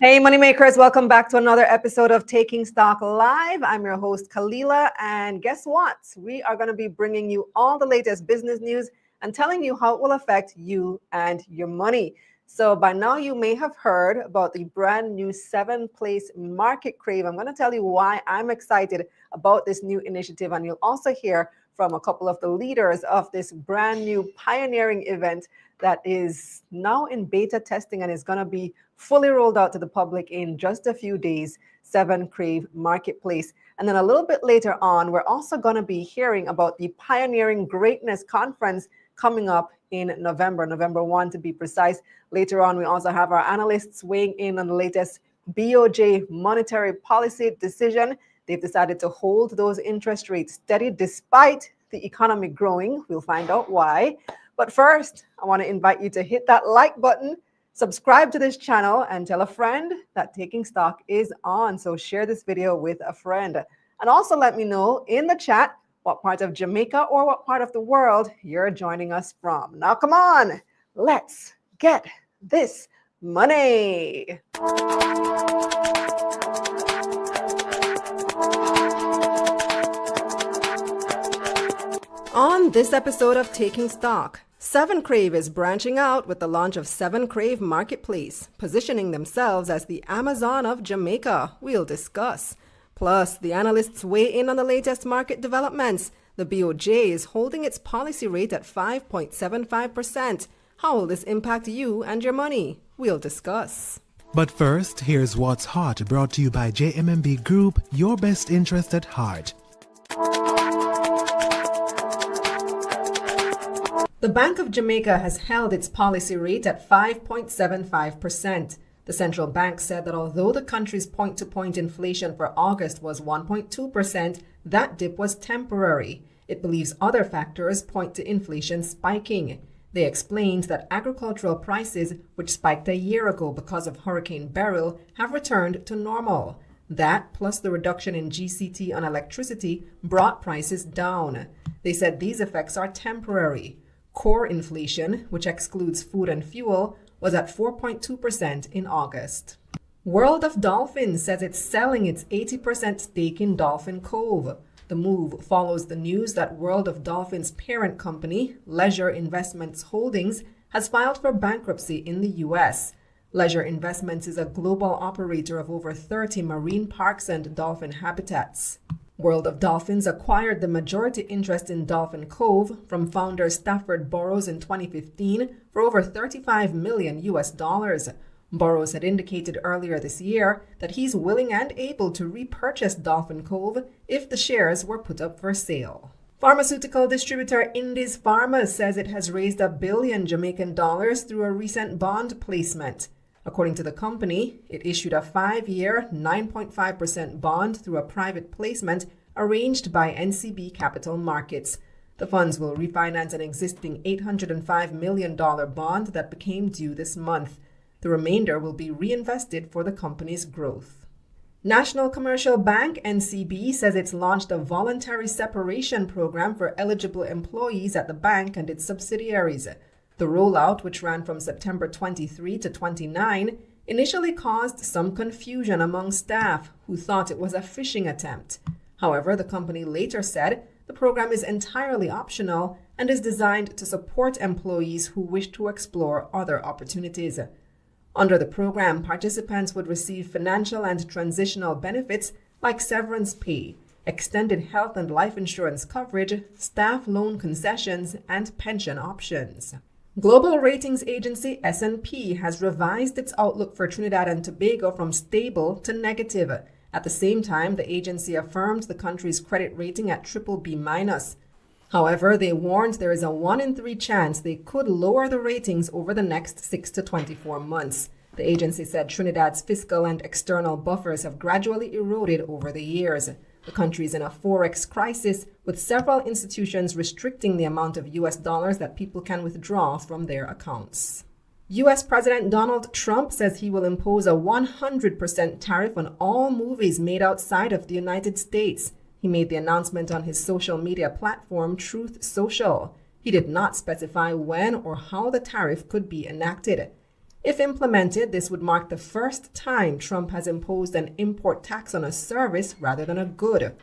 Hey, moneymakers, welcome back to another episode of Taking Stock Live. I'm your host, Kalila, and guess what? We are going to be bringing you all the latest business news and telling you how it will affect you and your money. So by now, you may have heard about the brand new 7Krave Market Crave. I'm going to tell you why I'm excited about this new initiative, and you'll also hear from a couple of the leaders of this brand new pioneering event that is now in beta testing and is going to be fully rolled out to the public in just a few days, 7Krave Marketplace. And then a little bit later on, we're also going to be hearing about the Pioneering Greatness Conference coming up in November 1 to be precise. Later on, we also have our analysts weighing in on the latest BOJ monetary policy decision. They've decided to hold those interest rates steady despite the economy growing. We'll find out why. But first, I want to invite you to hit that like button, subscribe to this channel, and tell a friend that Taking Stock is on. So share this video with a friend. And also let me know in the chat what part of Jamaica or what part of the world you're joining us from. Now, come on, let's get this money. On this episode of Taking Stock, 7Krave is branching out with the launch of 7Krave Marketplace, positioning themselves as the Amazon of Jamaica. We'll discuss. Plus, the analysts weigh in on the latest market developments. The BOJ is holding its policy rate at 5.75%. How will this impact you and your money? We'll discuss. But first, here's What's Hot, brought to you by JMMB Group, your best interest at heart. The Bank of Jamaica has held its policy rate at 5.75%. The central bank said that although the country's point-to-point inflation for August was 1.2%, that dip was temporary. It believes other factors point to inflation spiking. They explained that agricultural prices, which spiked a year ago because of Hurricane Beryl, have returned to normal. That, plus the reduction in GCT on electricity, brought prices down. They said these effects are temporary. Core inflation, which excludes food and fuel, was at 4.2% in August. World of Dolphin says it's selling its 80% stake in Dolphin Cove. The move follows the news that World of Dolphin's parent company, Leisure Investments Holdings, has filed for bankruptcy in the U.S. Leisure Investments is a global operator of over 30 marine parks and dolphin habitats. World of Dolphins acquired the majority interest in Dolphin Cove from founder Stafford Burrows in 2015 for over $35 million. Burrows had indicated earlier this year that he's willing and able to repurchase Dolphin Cove if the shares were put up for sale. Pharmaceutical distributor Indies Pharma says it has raised $1 billion Jamaican dollars through a recent bond placement. According to the company, it issued a 5-year, 9.5% bond through a private placement arranged by NCB Capital Markets. The funds will refinance an existing $805 million bond that became due this month. The remainder will be reinvested for the company's growth. National Commercial Bank, NCB, says it's launched a voluntary separation program for eligible employees at the bank and its subsidiaries. The rollout, which ran from September 23 to 29, initially caused some confusion among staff who thought it was a phishing attempt. However, the company later said the program is entirely optional and is designed to support employees who wish to explore other opportunities. Under the program, participants would receive financial and transitional benefits like severance pay, extended health and life insurance coverage, staff loan concessions, and pension options. Global ratings agency S&P has revised its outlook for Trinidad and Tobago from stable to negative. At the same time, the agency affirmed the country's credit rating at BBB-. However, they warned there is a 1 in 3 chance they could lower the ratings over the next 6 to 24 months. The agency said Trinidad's fiscal and external buffers have gradually eroded over the years. The country is in a forex crisis, with several institutions restricting the amount of US dollars that people can withdraw from their accounts. US President Donald Trump says he will impose a 100% tariff on all movies made outside of the United States. He made the announcement on his social media platform, Truth Social. He did not specify when or how the tariff could be enacted. If implemented, this would mark the first time Trump has imposed an import tax on a service rather than a good.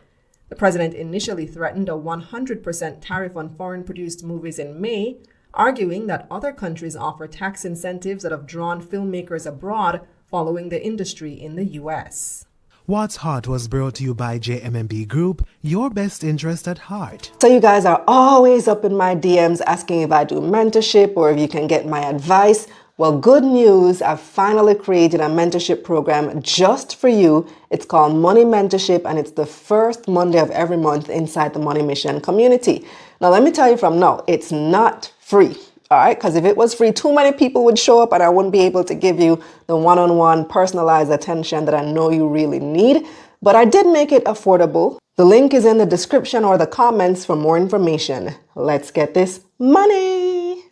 The president initially threatened a 100% tariff on foreign-produced movies in May, arguing that other countries offer tax incentives that have drawn filmmakers abroad following the industry in the U.S. What's Hot was brought to you by JMMB Group, your best interest at heart. So you guys are always up in my DMs asking if I do mentorship or if you can get my advice. Well, good news, I've finally created a mentorship program just for you. It's called Money Mentorship, and it's the first Monday of every month inside the Money Mission community. Now, let me tell you from now, it's not free. All right, because if it was free, too many people would show up and I wouldn't be able to give you the one-on-one personalized attention that I know you really need. But I did make it affordable. The link is in the description or the comments for more information. Let's get this money.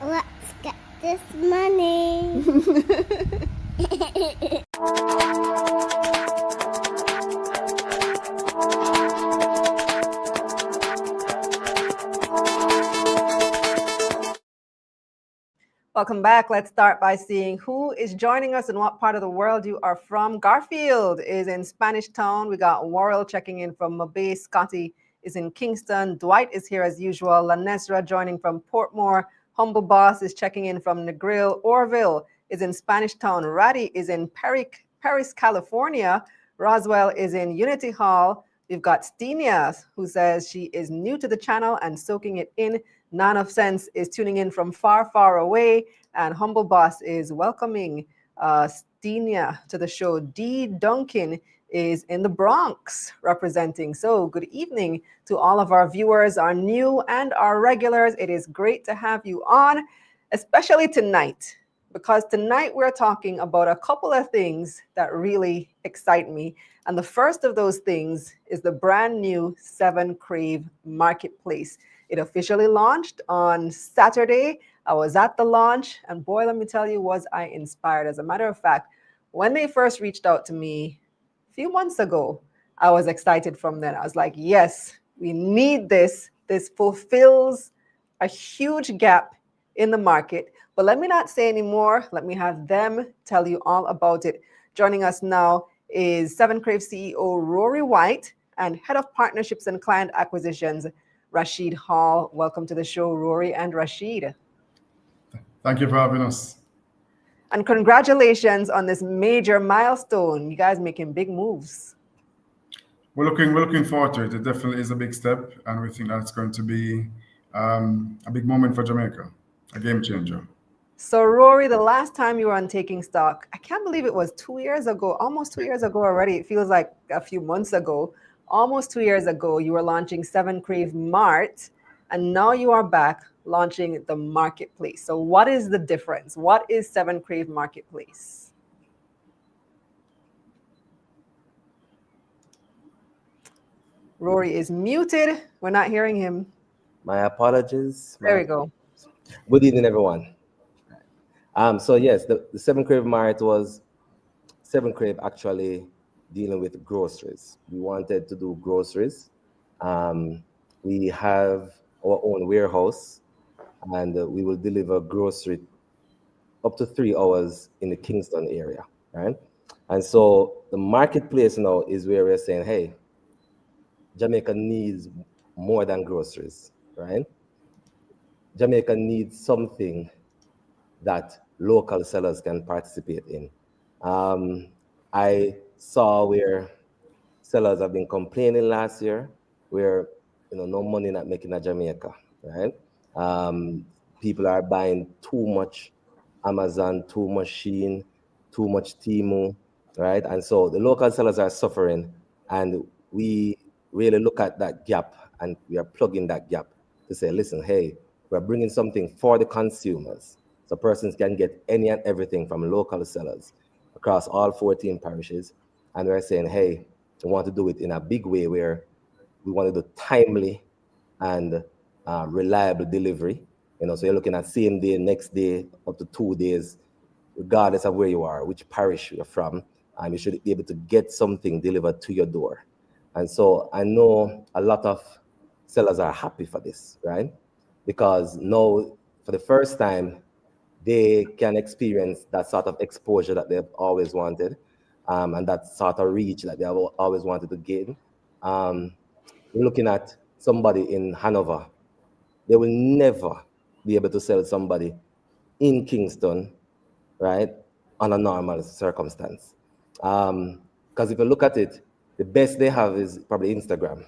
Let's get this money. Welcome back. Let's start by seeing who is joining us and what part of the world you are from. Garfield is in Spanish Town. We got Worrell checking in from Mobay. Scotty is in Kingston. Dwight is here as usual. Lanesra joining from Portmore. Humble Boss is checking in from Negril. Orville is in Spanish Town. Ratty is in Paris, California. Roswell is in Unity Hall. We've got Stenia, who says she is new to the channel and soaking it in. None of Sense is tuning in from far, far away. And Humble Boss is welcoming Stenia to the show. D. Duncan is in the Bronx representing. So good evening to all of our viewers, our new and our regulars. It is great to have you on, especially tonight, because tonight we're talking about a couple of things that really excite me. And the first of those things is the brand new 7Krave marketplace. It officially launched on Saturday. I was at the launch, and boy, let me tell you, was I inspired. As a matter of fact, when they first reached out to me a few months ago, I was excited from then. I was like, yes, we need this. This fulfills a huge gap in the market. But let me not say any more. Let me have them tell you all about it. Joining us now is 7Krave CEO Rory White and Head of Partnerships and Client Acquisitions, Rashid Hall. Welcome to the show, Rory and Rashid. Thank you for having us. And congratulations on this major milestone. You guys making big moves. We're looking forward to it. It definitely is a big step, and we think that's going to be a big moment for Jamaica, a game changer. So Rory, the last time you were on Taking Stock, I can't believe it was 2 years ago, almost 2 years ago already. It feels like a few months ago. Almost 2 years ago, you were launching 7Krave Mart, and now you are back launching the marketplace. So what is the difference? What is 7Krave Marketplace? Rory is muted. We're not hearing him. My apologies. There we go. Good evening, everyone. So yes, the 7Krave Mart was 7Krave actually dealing with groceries. We wanted to do groceries. We have our own warehouse, and we will deliver grocery up to 3 hours in the Kingston area, right? And so the marketplace now is where we're saying, hey, Jamaica needs more than groceries, right? Jamaica needs something that local sellers can participate in. I saw where sellers have been complaining last year, where no money not making at Jamaica, right? People are buying too much Amazon, too much Shein, too much Temu, right? And so the local sellers are suffering, and we really look at that gap, and we are plugging that gap to say, listen, hey, we're bringing something for the consumers, so persons can get any and everything from local sellers across all 14 parishes. And we're saying, hey, we want to do it in a big way where we want to do timely and reliable delivery. So you're looking at same day, next day, up to 2 days, regardless of where you are, which parish you're from, you should be able to get something delivered to your door. And so I know a lot of sellers are happy for this, right? Because now, for the first time, they can experience that sort of exposure that they've always wanted, and that sort of reach that they have always wanted to gain. We're looking at somebody in Hanover. They will never be able to sell somebody in Kingston, right, on a normal circumstance. Because if you look at it, the best they have is probably Instagram,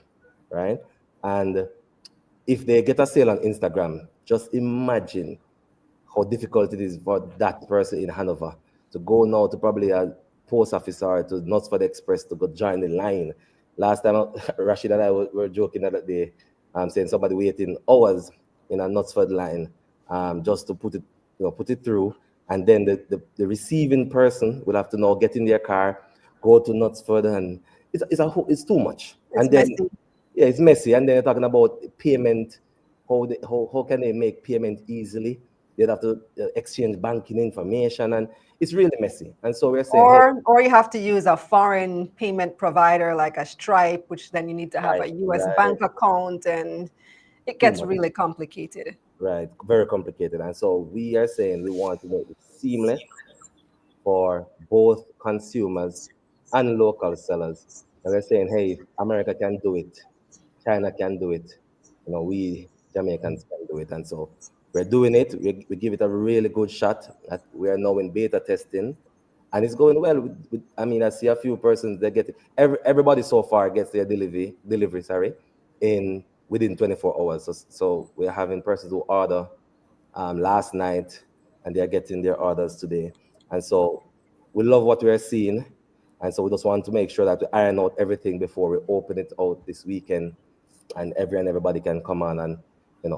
right? And if they get a sale on Instagram, just imagine how difficult it is for that person in Hanover to go now to probably a post office or to Knutsford Express to go join the line. Last time, Rashid and I were joking the other day, saying somebody waiting hours in a Knutsford line just to put it through, and then the receiving person will have to now get in their car, go to Knutsford, and it's too much. It's And then messy. yeah, it's messy. And then they're talking about payment. How can they make payment easily? They'd have to exchange banking information, and it's really messy. And so we're saying, hey, Or you have to use a foreign payment provider like a Stripe, which then you need to have a US right, bank account, and it too gets much, really complicated. right, very complicated. And so we are saying we want to make it seamless for both consumers and local sellers. And we're saying, hey, if America can do it, China can do it, we Jamaicans can do it. And so we're doing it. We give it a really good shot. We are now in beta testing, and it's going well. I mean, I see a few persons that get it. Everybody so far gets their delivery, sorry, in within 24 hours. So we're having persons who order last night, and they're getting their orders today. And so we love what we're seeing. And so we just want to make sure that we iron out everything before we open it out this weekend, and everybody can come on and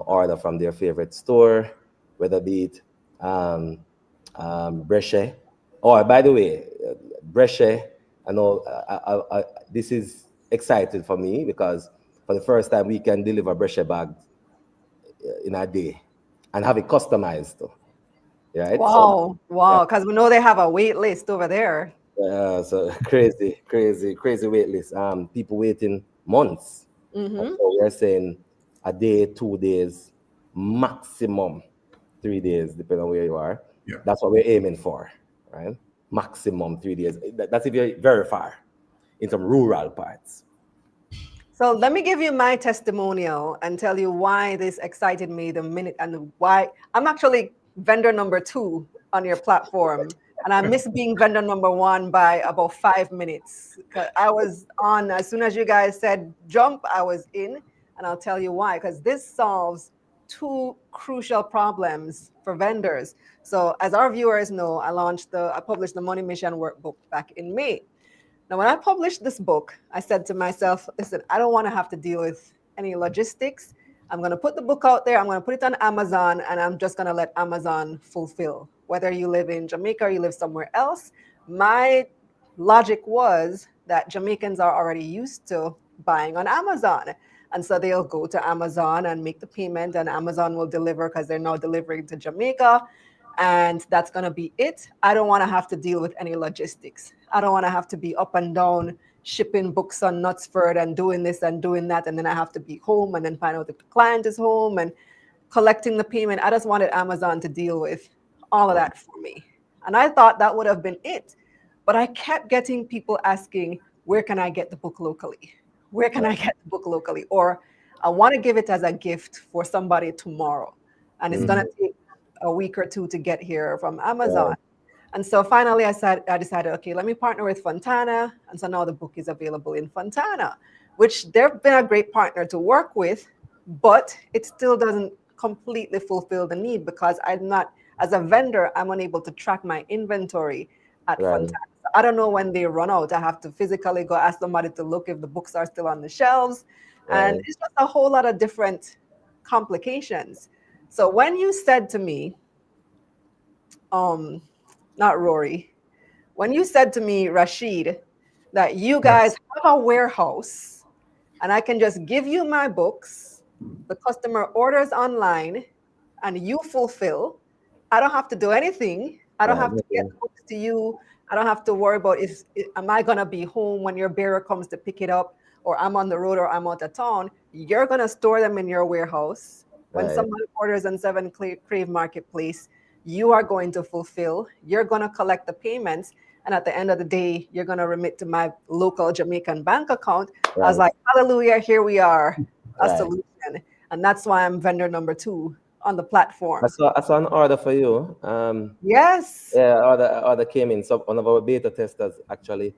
order from their favorite store, whether be it Brescia. Oh, by the way, Brescia, I know this is exciting for me because for the first time we can deliver Brescia bags in a day and have it customized, right? So Wow, because we know they have a wait list over there. so crazy wait list. People waiting months. And so we're saying a day, 2 days, maximum 3 days, depending on where you are. Yeah. That's what we're aiming for, right? Maximum 3 days. That's if you're very far in some rural parts. So let me give you my testimonial and tell you why this excited me the minute, and why I'm actually vendor number 2 on your platform. And I missed being vendor number 1 by about 5 minutes. 'Cause I was on, as soon as you guys said jump, I was in. And I'll tell you why, because this solves 2 crucial problems for vendors. So as our viewers know, I published the Money Mission workbook back in May. Now, when I published this book, I said to myself, listen, I don't want to have to deal with any logistics. I'm going to put the book out there. I'm going to put it on Amazon, and I'm just going to let Amazon fulfill. Whether you live in Jamaica or you live somewhere else, my logic was that Jamaicans are already used to buying on Amazon. And so they'll go to Amazon and make the payment, and Amazon will deliver because they're now delivering to Jamaica. And that's going to be it. I don't want to have to deal with any logistics. I don't want to have to be up and down shipping books on Knutsford and doing this and doing that. And then I have to be home and then find out if the client is home and collecting the payment. I just wanted Amazon to deal with all of that for me. And I thought that would have been it. But I kept getting people asking, where can I get the book locally? Where can I get the book locally? Or I want to give it as a gift for somebody tomorrow. And it's going to take a week or 2 to get here from Amazon. And so finally I decided, okay, let me partner with Fontana. And so now the book is available in Fontana, which they've been a great partner to work with, but it still doesn't completely fulfill the need because I'm not, as a vendor, I'm unable to track my inventory at Fontana. So I don't know when they run out. I have to physically go ask somebody to look if the books are still on the shelves. And it's just a whole lot of different complications. So when you said to me, not Rory, when you said to me, Rashid, that you guys have a warehouse and I can just give you my books, the customer orders online and you fulfill, I don't have to do anything. I don't have to get the books to you. I don't have to worry about am I going to be home when your bearer comes to pick it up, or I'm on the road or I'm out of town. You're going to store them in your warehouse. When somebody orders on 7Krave Marketplace, you are going to fulfill, you're going to collect the payments, and at the end of the day, you're going to remit to my local Jamaican bank account. I was Right. like, hallelujah, here we are, a Right. solution. And that's why I'm vendor number 2 on the platform. I saw an order for you. Yes. Yeah, order came in. So one of our beta testers actually,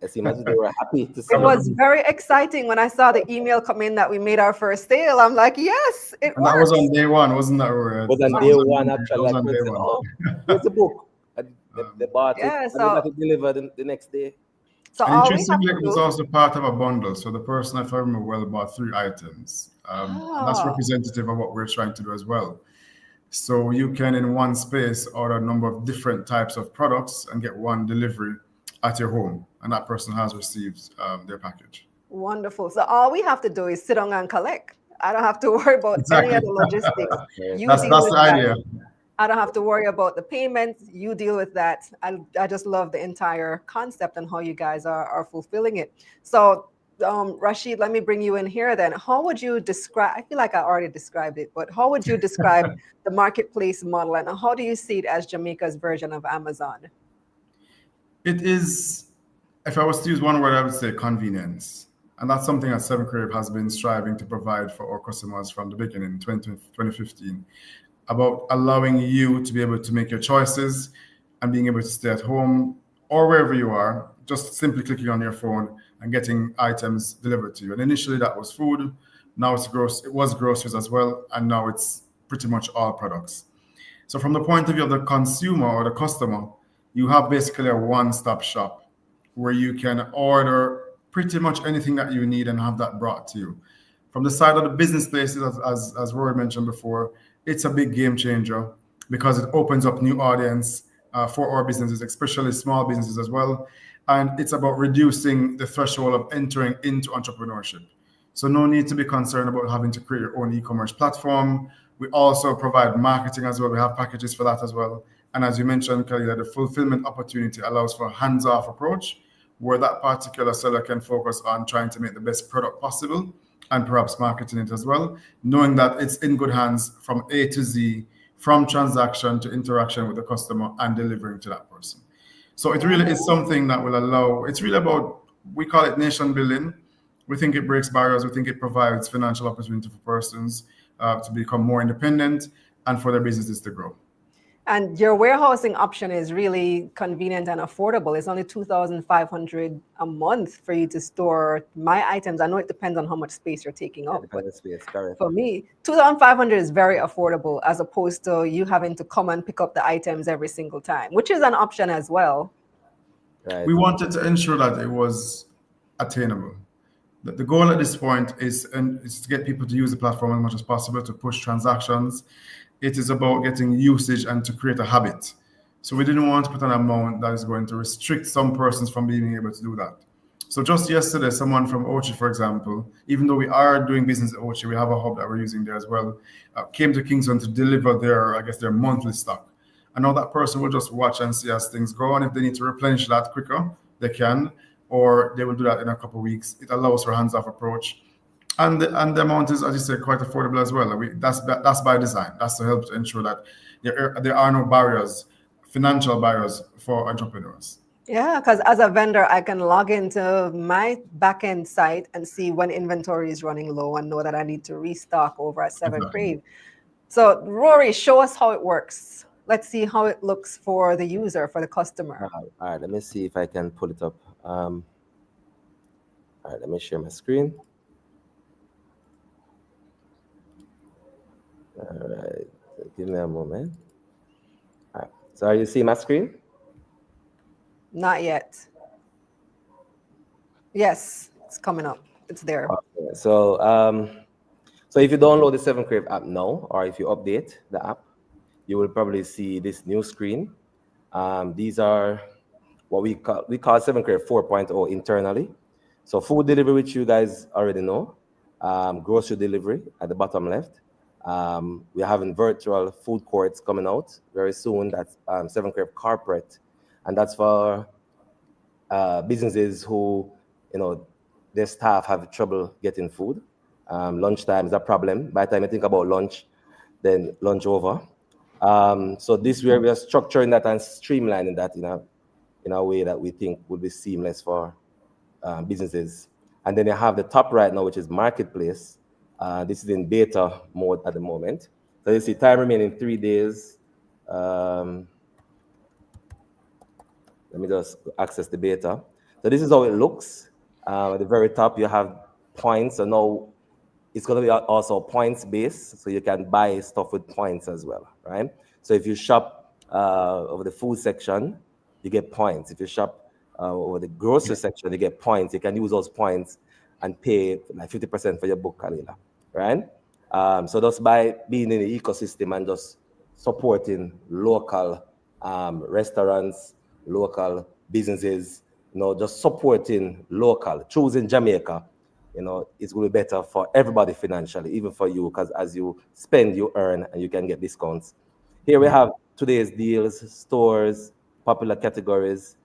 it seemed as if they were happy to see It was very exciting when I saw the email come in that we made our first sale. I'm like, yes, it And that was works. on day one, wasn't that, Rory? was on That day was one that actually. was Like, on day said, one. oh, here's the book. And they bought it, Yeah, and so- they got it delivered the next day. So And all we have interestingly, to it was do, also part of a bundle. So the person, if I remember well, bought 3 items. And that's Ah. representative of what we're trying to do as well. So you can, in one space, order a number of different types of products and get one delivery at your home. And that person has received their package. wonderful. So all we have to do is sit down and collect. I don't have to worry about Exactly. any of the logistics. You That's deal with the that. idea. I don't have to worry about the payments. You deal with that. I just love the entire concept and how you guys are fulfilling it. So, Rashid, let me bring you in here then. How would you describe, I feel like I already described it, but how would you describe the marketplace model and how do you see it as Jamaica's version of Amazon? It is, if I was to use one word, I would say convenience. And that's something that 7Krave has been striving to provide for our customers from the beginning, 2015, about allowing you to be able to make your choices and being able to stay at home or wherever you are, just simply clicking on your phone and getting items delivered to you. And initially that was food. Now it was groceries as well. And now it's pretty much all products. So from the point of view of the consumer or the customer, you have basically a one-stop shop where you can order pretty much anything that you need and have that brought to you. From the side of the business places, as Rory mentioned before, it's a big game changer because it opens up new audience for our businesses, especially small businesses as well. And it's about reducing the threshold of entering into entrepreneurship. So no need to be concerned about having to create your own e-commerce platform. We also provide marketing as well. We have packages for that as well. And as you mentioned, Kelly, that the fulfillment opportunity allows for a hands-off approach where that particular seller can focus on trying to make the best product possible and perhaps marketing it as well, knowing that it's in good hands from A to Z, from transaction to interaction with the customer and delivering to that person. So it really is something that will allow, it's really about, we call it nation building. We think it breaks barriers. We think it provides financial opportunity for persons to become more independent and for their businesses to grow. And your warehousing option is really convenient and affordable. It's only $2,500 a month for you to store my items. I know it depends on how much space you're taking up, but for me, $2,500 is very affordable as opposed to you having to come and pick up the items every single time, which is an option as well. Right. We wanted to ensure that it was attainable. The goal at this point is to get people to use the platform as much as possible, to push transactions. It is about getting usage and to create a habit. So we didn't want to put an amount that is going to restrict some persons from being able to do that. So just yesterday, someone from Ochi, for example, even though we are doing business at Ochi, we have a hub that we're using there as well, came to Kingston to deliver their monthly stock. And now that person will just watch and see as things go. And if they need to replenish that quicker, they can, or they will do that in a couple of weeks. It allows for a hands-off approach. And the amount is, as you said, quite affordable as well. That's by design. That's to help to ensure that there are no barriers, financial barriers for entrepreneurs. Yeah, because as a vendor, I can log into my backend site and see when inventory is running low and know that I need to restock over at 7Krave. So Rory, show us how it works. Let's see how it looks for the user, for the customer. All right, let me see if I can pull it up. All right, let me share my screen. All right, give me a moment. All right, so are you seeing my screen? Not yet. Yes, it's coming up. It's there. Okay, so so if you download the 7Krave app now, or if you update the app, you will probably see this new screen. These are what we call 7Krave 4.0 internally. So food delivery, which you guys already know, grocery delivery at the bottom left. We're having virtual food courts coming out very soon. That's 7Krave Corporate, and that's for businesses who, their staff have trouble getting food. Lunchtime is a problem. By the time you think about lunch, then lunch over. So this way we are structuring that and streamlining that in a way that we think would be seamless for businesses. And then you have the top right now, which is marketplace. This is in beta mode at the moment. So you see time remaining 3 days. Let me just access the beta. So this is how it looks. At the very top, you have points. So now it's going to be also points based. So you can buy stuff with points as well, right? So if you shop over the food section, you get points. If you shop over the grocery section, you get points. You can use those points and pay like 50% for your book, Kalila, right? So just by being in the ecosystem and just supporting local restaurants, local businesses, just supporting local, choosing Jamaica, it's going to be better for everybody financially, even for you, because as you spend, you earn, and you can get discounts. Here we have today's deals, stores, popular categories.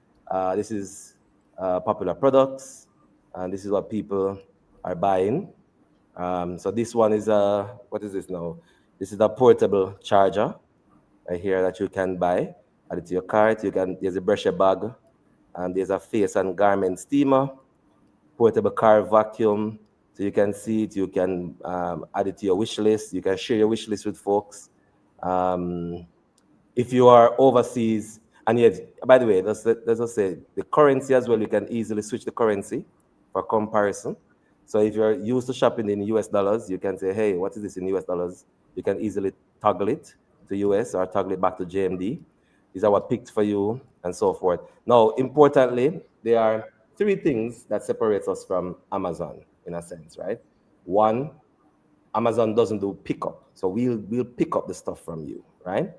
This is popular products, and this is what people are buying. So this one is what is this now? This is a portable charger right here that you can buy. Add it to your cart. There's a brusher bag, and there's a face and garment steamer, portable car vacuum. So you can see it. You can add it to your wish list. You can share your wish list with folks. If you are overseas, and yet, by the way, let's just say the currency as well. You can easily switch the currency for comparison. So if you're used to shopping in US dollars, you can say, hey, what is this in US dollars? You can easily toggle it to US or toggle it back to JMD. These are what picked for you and so forth. Now, importantly, there are 3 things that separates us from Amazon in a sense, right? One, Amazon doesn't do pickup. So we'll pick up the stuff from you, right?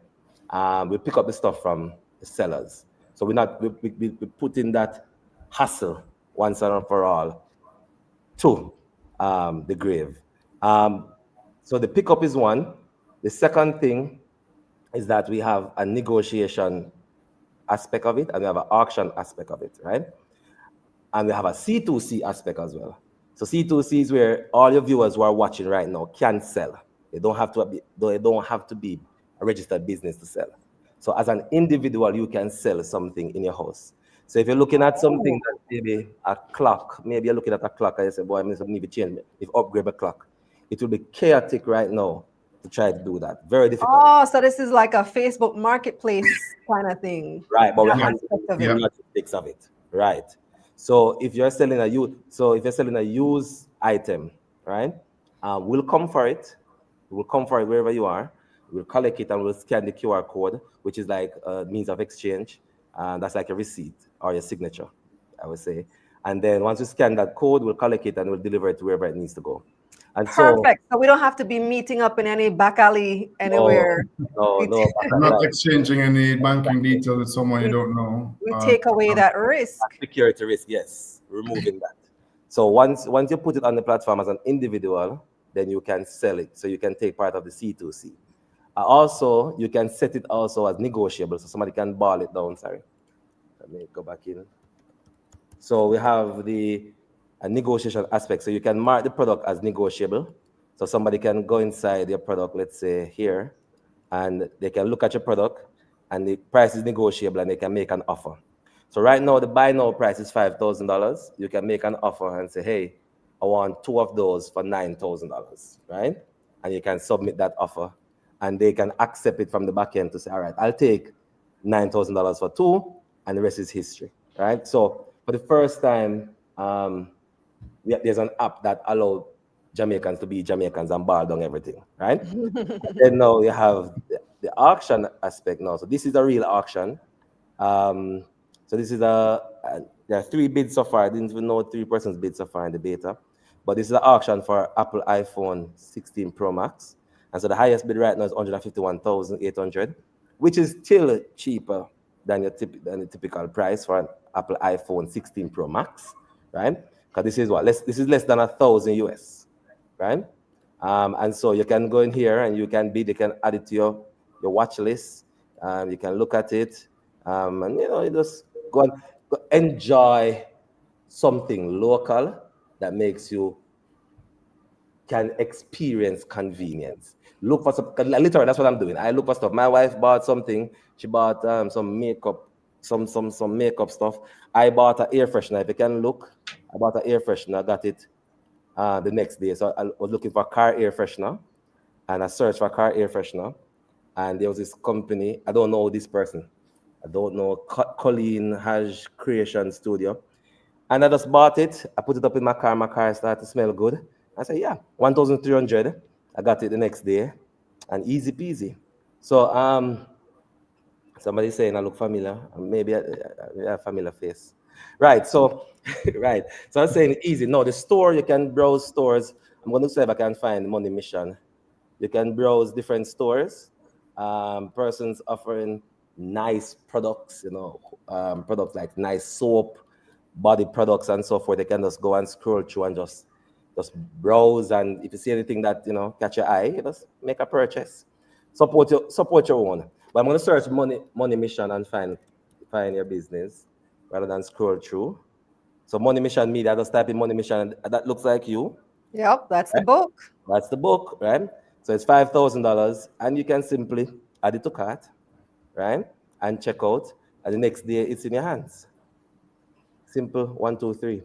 We'll pick up the stuff from the sellers. So we put in that hassle once and for all to the grave. So the pickup is one. The second thing is that we have a negotiation aspect of it, and we have an auction aspect of it, right? And we have a C2C aspect as well. So C2C is where all your viewers who are watching right now can sell. They don't have to be a registered business to sell. So as an individual, you can sell something in your house. So if you're looking at something that maybe a clock, maybe you're looking at a clock and you say, boy, I need to change, if upgrade a clock. It will be chaotic right now to try to do that. Very difficult. Oh, so this is like a Facebook marketplace kind of thing. Right, but we handle the logistics of it. Right. So if you're selling a used item, right, we'll come for it. We'll come for it wherever you are. We'll collect it and we'll scan the QR code, which is like a means of exchange. That's like a receipt or your signature, I would say. And then once we scan that code, we'll collect it and we'll deliver it to wherever it needs to go. And perfect. So we don't have to be meeting up in any back alley anywhere. No. Not exchanging any banking details with someone you don't know. We take away that risk. Security risk, yes. Removing that. So once you put it on the platform as an individual, then you can sell it. So you can take part of the C2C. Also, you can set it also as negotiable. So somebody can ball it down. Sorry. Let me go back in. So we have the negotiation aspect. So you can mark the product as negotiable. So somebody can go inside your product, let's say here, and they can look at your product and the price is negotiable and they can make an offer. So right now, the buy now price is $5,000. You can make an offer and say, hey, I want 2 of those for $9,000, right? And you can submit that offer and they can accept it from the back end to say, all right, I'll take $9,000 for 2 and the rest is history, right? So for the first time, there's an app that allows Jamaicans to be Jamaicans and ball down everything, right? And then now you have the auction aspect now. So this is a real auction. So this is there are 3 bids so far. I didn't even know 3 persons bid so far in the beta. But this is an auction for Apple iPhone 16 Pro Max. And so the highest bid right now is $151,800, which is still cheaper than the typical price for an Apple iPhone 16 Pro Max, right? Because this is this is less than $1,000 US, right? And so you can go in here and you can bid. You can add it to your watch list. You can look at it, and you just go and enjoy something local that makes you can experience convenience. Look for some, literally that's what I'm doing. I look for stuff. My wife bought something. She bought some makeup, some makeup stuff. I bought an air freshener. If you can look, I bought an air freshener. Got it the next day. So I was looking for car air freshener, and I searched for car air freshener, and there was this company. I don't know this person. I don't know Colleen Haj Creation Studio. And I just bought it. I put it up in my car. My car started to smell good. I said, yeah, 1,300. I got it the next day, and easy peasy. So somebody's saying I look familiar. Maybe I have a familiar face. Right, so right. So I'm saying easy. No, the store, you can browse stores. I'm going to see if I can find Money Mission. You can browse different stores. Persons offering nice products, products like nice soap, body products, and so forth. They can just go and scroll through and just browse. And if you see anything that catch your eye, you just make a purchase. Support your own. But I'm going to search Money Mission and find your business rather than scroll through. So Money Mission Media, just type in Money Mission, and that looks like you. Yep, that's the book. That's the book, right? So it's $5,000, and you can simply add it to cart, right? And check out, and the next day it's in your hands. Simple, 1, 2, 3.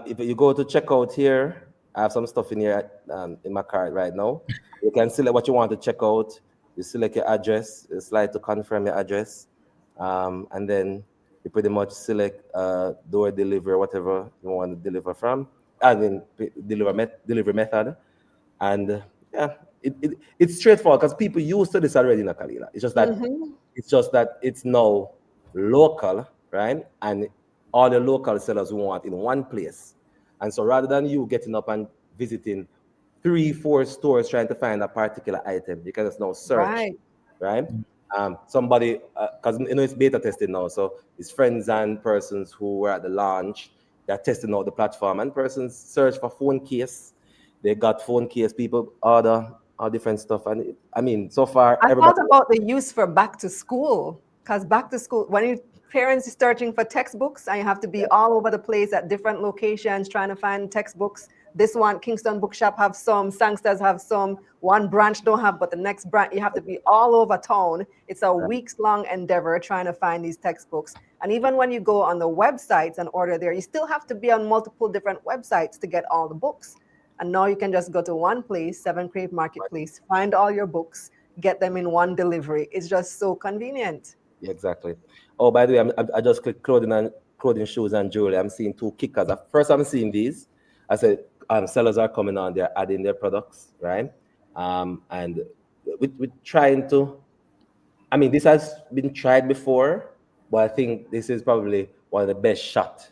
If you go to checkout here, I have some stuff in here in my cart right now. You can select what you want to check out. You select your address, you slide to confirm your address, and then you pretty much select door delivery, whatever you want to deliver from, and then delivery method. And yeah, it's straightforward because people used to this already in Kalila. It's just that it's now local, right? And all the local sellers want in one place. And so rather than you getting up and visiting 3-4 stores trying to find a particular item, you can just now search, right? Somebody, because it's beta testing now, so it's friends and persons who were at the launch, they're testing out the platform, and persons search for phone case. They got phone case, people order all different stuff. And so far, I thought about the use for back to school, because back to school, when parents are searching for textbooks and you have to be all over the place at different locations trying to find textbooks. This one, Kingston Bookshop have some, Sangsters have some, one branch don't have, but the next branch, you have to be all over town. It's a weeks-long endeavor trying to find these textbooks. And even when you go on the websites and order there, you still have to be on multiple different websites to get all the books. And now you can just go to one place, 7Krave Marketplace, find all your books, get them in one delivery. It's just so convenient. Exactly. Oh, by the way, I just clicked clothing, shoes, and jewelry. I'm seeing 2 kickers. At first, I'm seeing these. I said, sellers are coming on, they're adding their products, right? And we're trying to, this has been tried before, but I think this is probably one of the best shot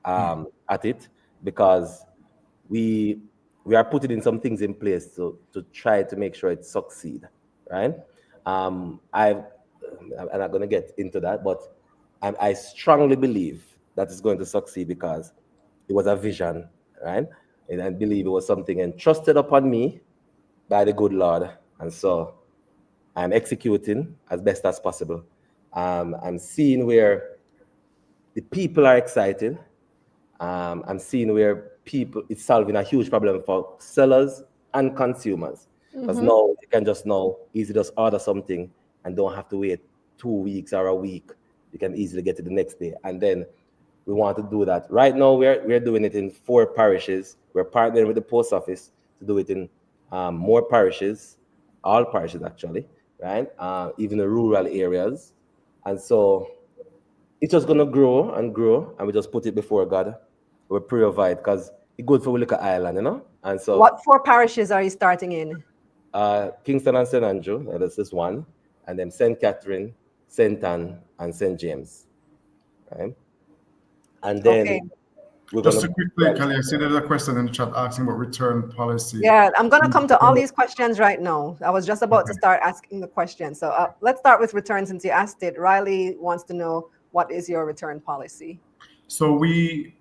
at it, because we are putting in some things in place to try to make sure it succeed, right? I'm not going to get into that, but I strongly believe that it's going to succeed because it was a vision, right? And I believe it was something entrusted upon me by the good Lord. And so I'm executing as best as possible. I'm seeing where the people are excited. I'm seeing where it's solving a huge problem for sellers and consumers. Because now you can just easily just order something and don't have to wait 2 weeks or a week. You can easily get it the next day. And then we want to do that. Right now, we're doing it in 4 parishes. We're partnering with the post office to do it in more parishes, all parishes actually, right? Even the rural areas. And so it's just going to grow, and we just put it before God. We provide, because it's good for we look at Ireland, And so, what 4 parishes are you starting in? Kingston and St. Andrew, that's this one, and then St. Catherine, St. Anne, and St. James, right? And then just to quickly, Kelly, I see there's a question in the chat asking about return policy. Yeah, I'm going to come to all these questions right now. I was just about to start asking the question. So let's start with return since you asked it. Riley wants to know, what is your return policy? So we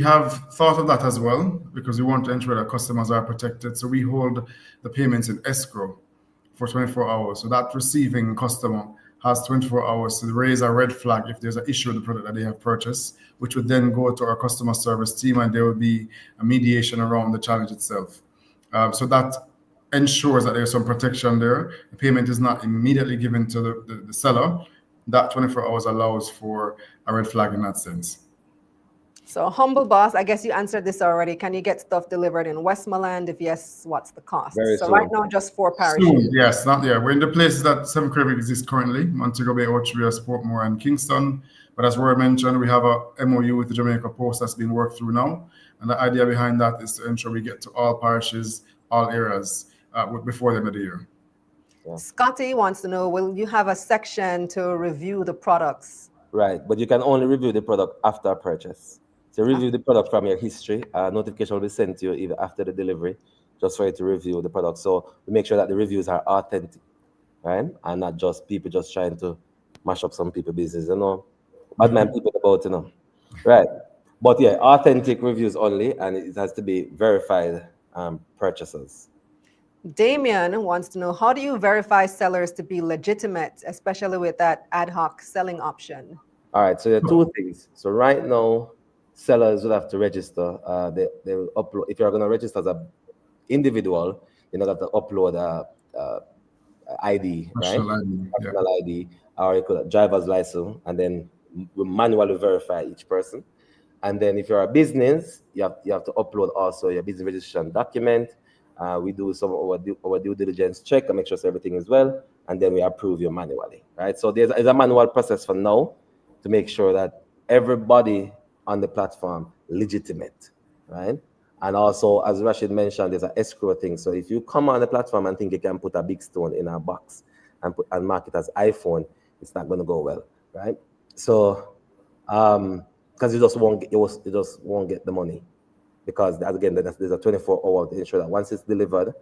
have thought of that as well, because we want to ensure that customers are protected. So we hold the payments in escrow for 24 hours. So that receiving customer has 24 hours to raise a red flag if there's an issue with the product that they have purchased, which would then go to our customer service team, and there will be a mediation around the challenge itself. So that ensures that there's some protection there. The payment is not immediately given to the seller. That 24 hours allows for a red flag in that sense. So, humble boss, I guess you answered this already. Can you get stuff delivered in Westmoreland? If yes, what's the cost? Very so, soon. right now, just 4 parishes. Soon, yes, not there. We're in the places that 7Krave exists currently: Montego Bay, Ocho, Portmore, and Kingston. But as Roy mentioned, we have a MOU with the Jamaica Post that's being worked through now. And the idea behind that is to ensure we get to all parishes, all areas before the end of the year. Yeah. Scotty wants to know, will you have a section to review the products? Right, but you can only review the product after purchase. So review the product from your history. Notification will be sent to you even after the delivery, just for you to review the product. So we make sure that the reviews are authentic, right? And not just people just trying to mash up some people's business, Bad man people about, Right. But yeah, authentic reviews only, and it has to be verified purchasers. Damien wants to know, how do you verify sellers to be legitimate, especially with that ad hoc selling option? All right, so there are two things. So right now, sellers will have to register. They will upload. If you're going to register as an individual, you're going to have to upload a ID, right? National ID, yeah. National ID, or you could driver's license, and then we manually verify each person. And then if you're a business, you have to upload also your business registration document. We do some of our due diligence check and make sure everything is well, and then we approve you manually, right? So there's a manual process for now to make sure that everybody on the platform legitimate, right? And also, as Rashid mentioned, there's an escrow thing. So if you come on the platform and think you can put a big stone in a box and mark it as iPhone, it's not going to go well, right? So, because you just won't get the money, because again, there's a 24-hour to ensure that once it's delivered,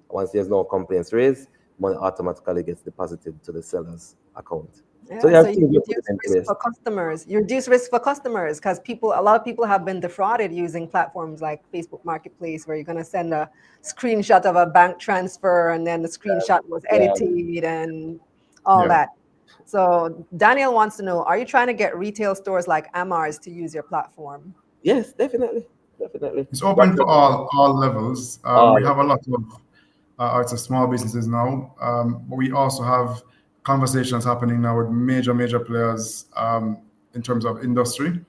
once there's no complaints raised, money automatically gets deposited to the seller's account. Yeah, so you reduce risk for customers. You reduce risk for customers because a lot of people have been defrauded using platforms like Facebook Marketplace, where you're going to send a screenshot of a bank transfer and then the screenshot was edited and all that. So Daniel wants to know, are you trying to get retail stores like Amars to use your platform? Yes, definitely. It's open for all levels. We have a lot of it's a small businesses now, but we also have conversations happening now with major players in terms of industry,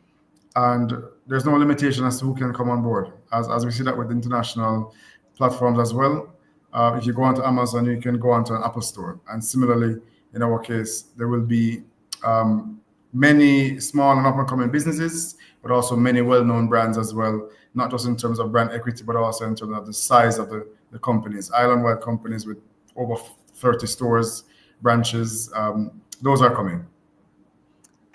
and there's no limitation as to who can come on board, as we see that with international platforms as well. If you go onto Amazon, you can go onto an Apple store, and similarly in our case there will be many small and up-and-coming businesses, but also many well-known brands as well, not just in terms of brand equity, but also in terms of the size of the companies, island-wide companies with over 30 stores, branches. Those are coming.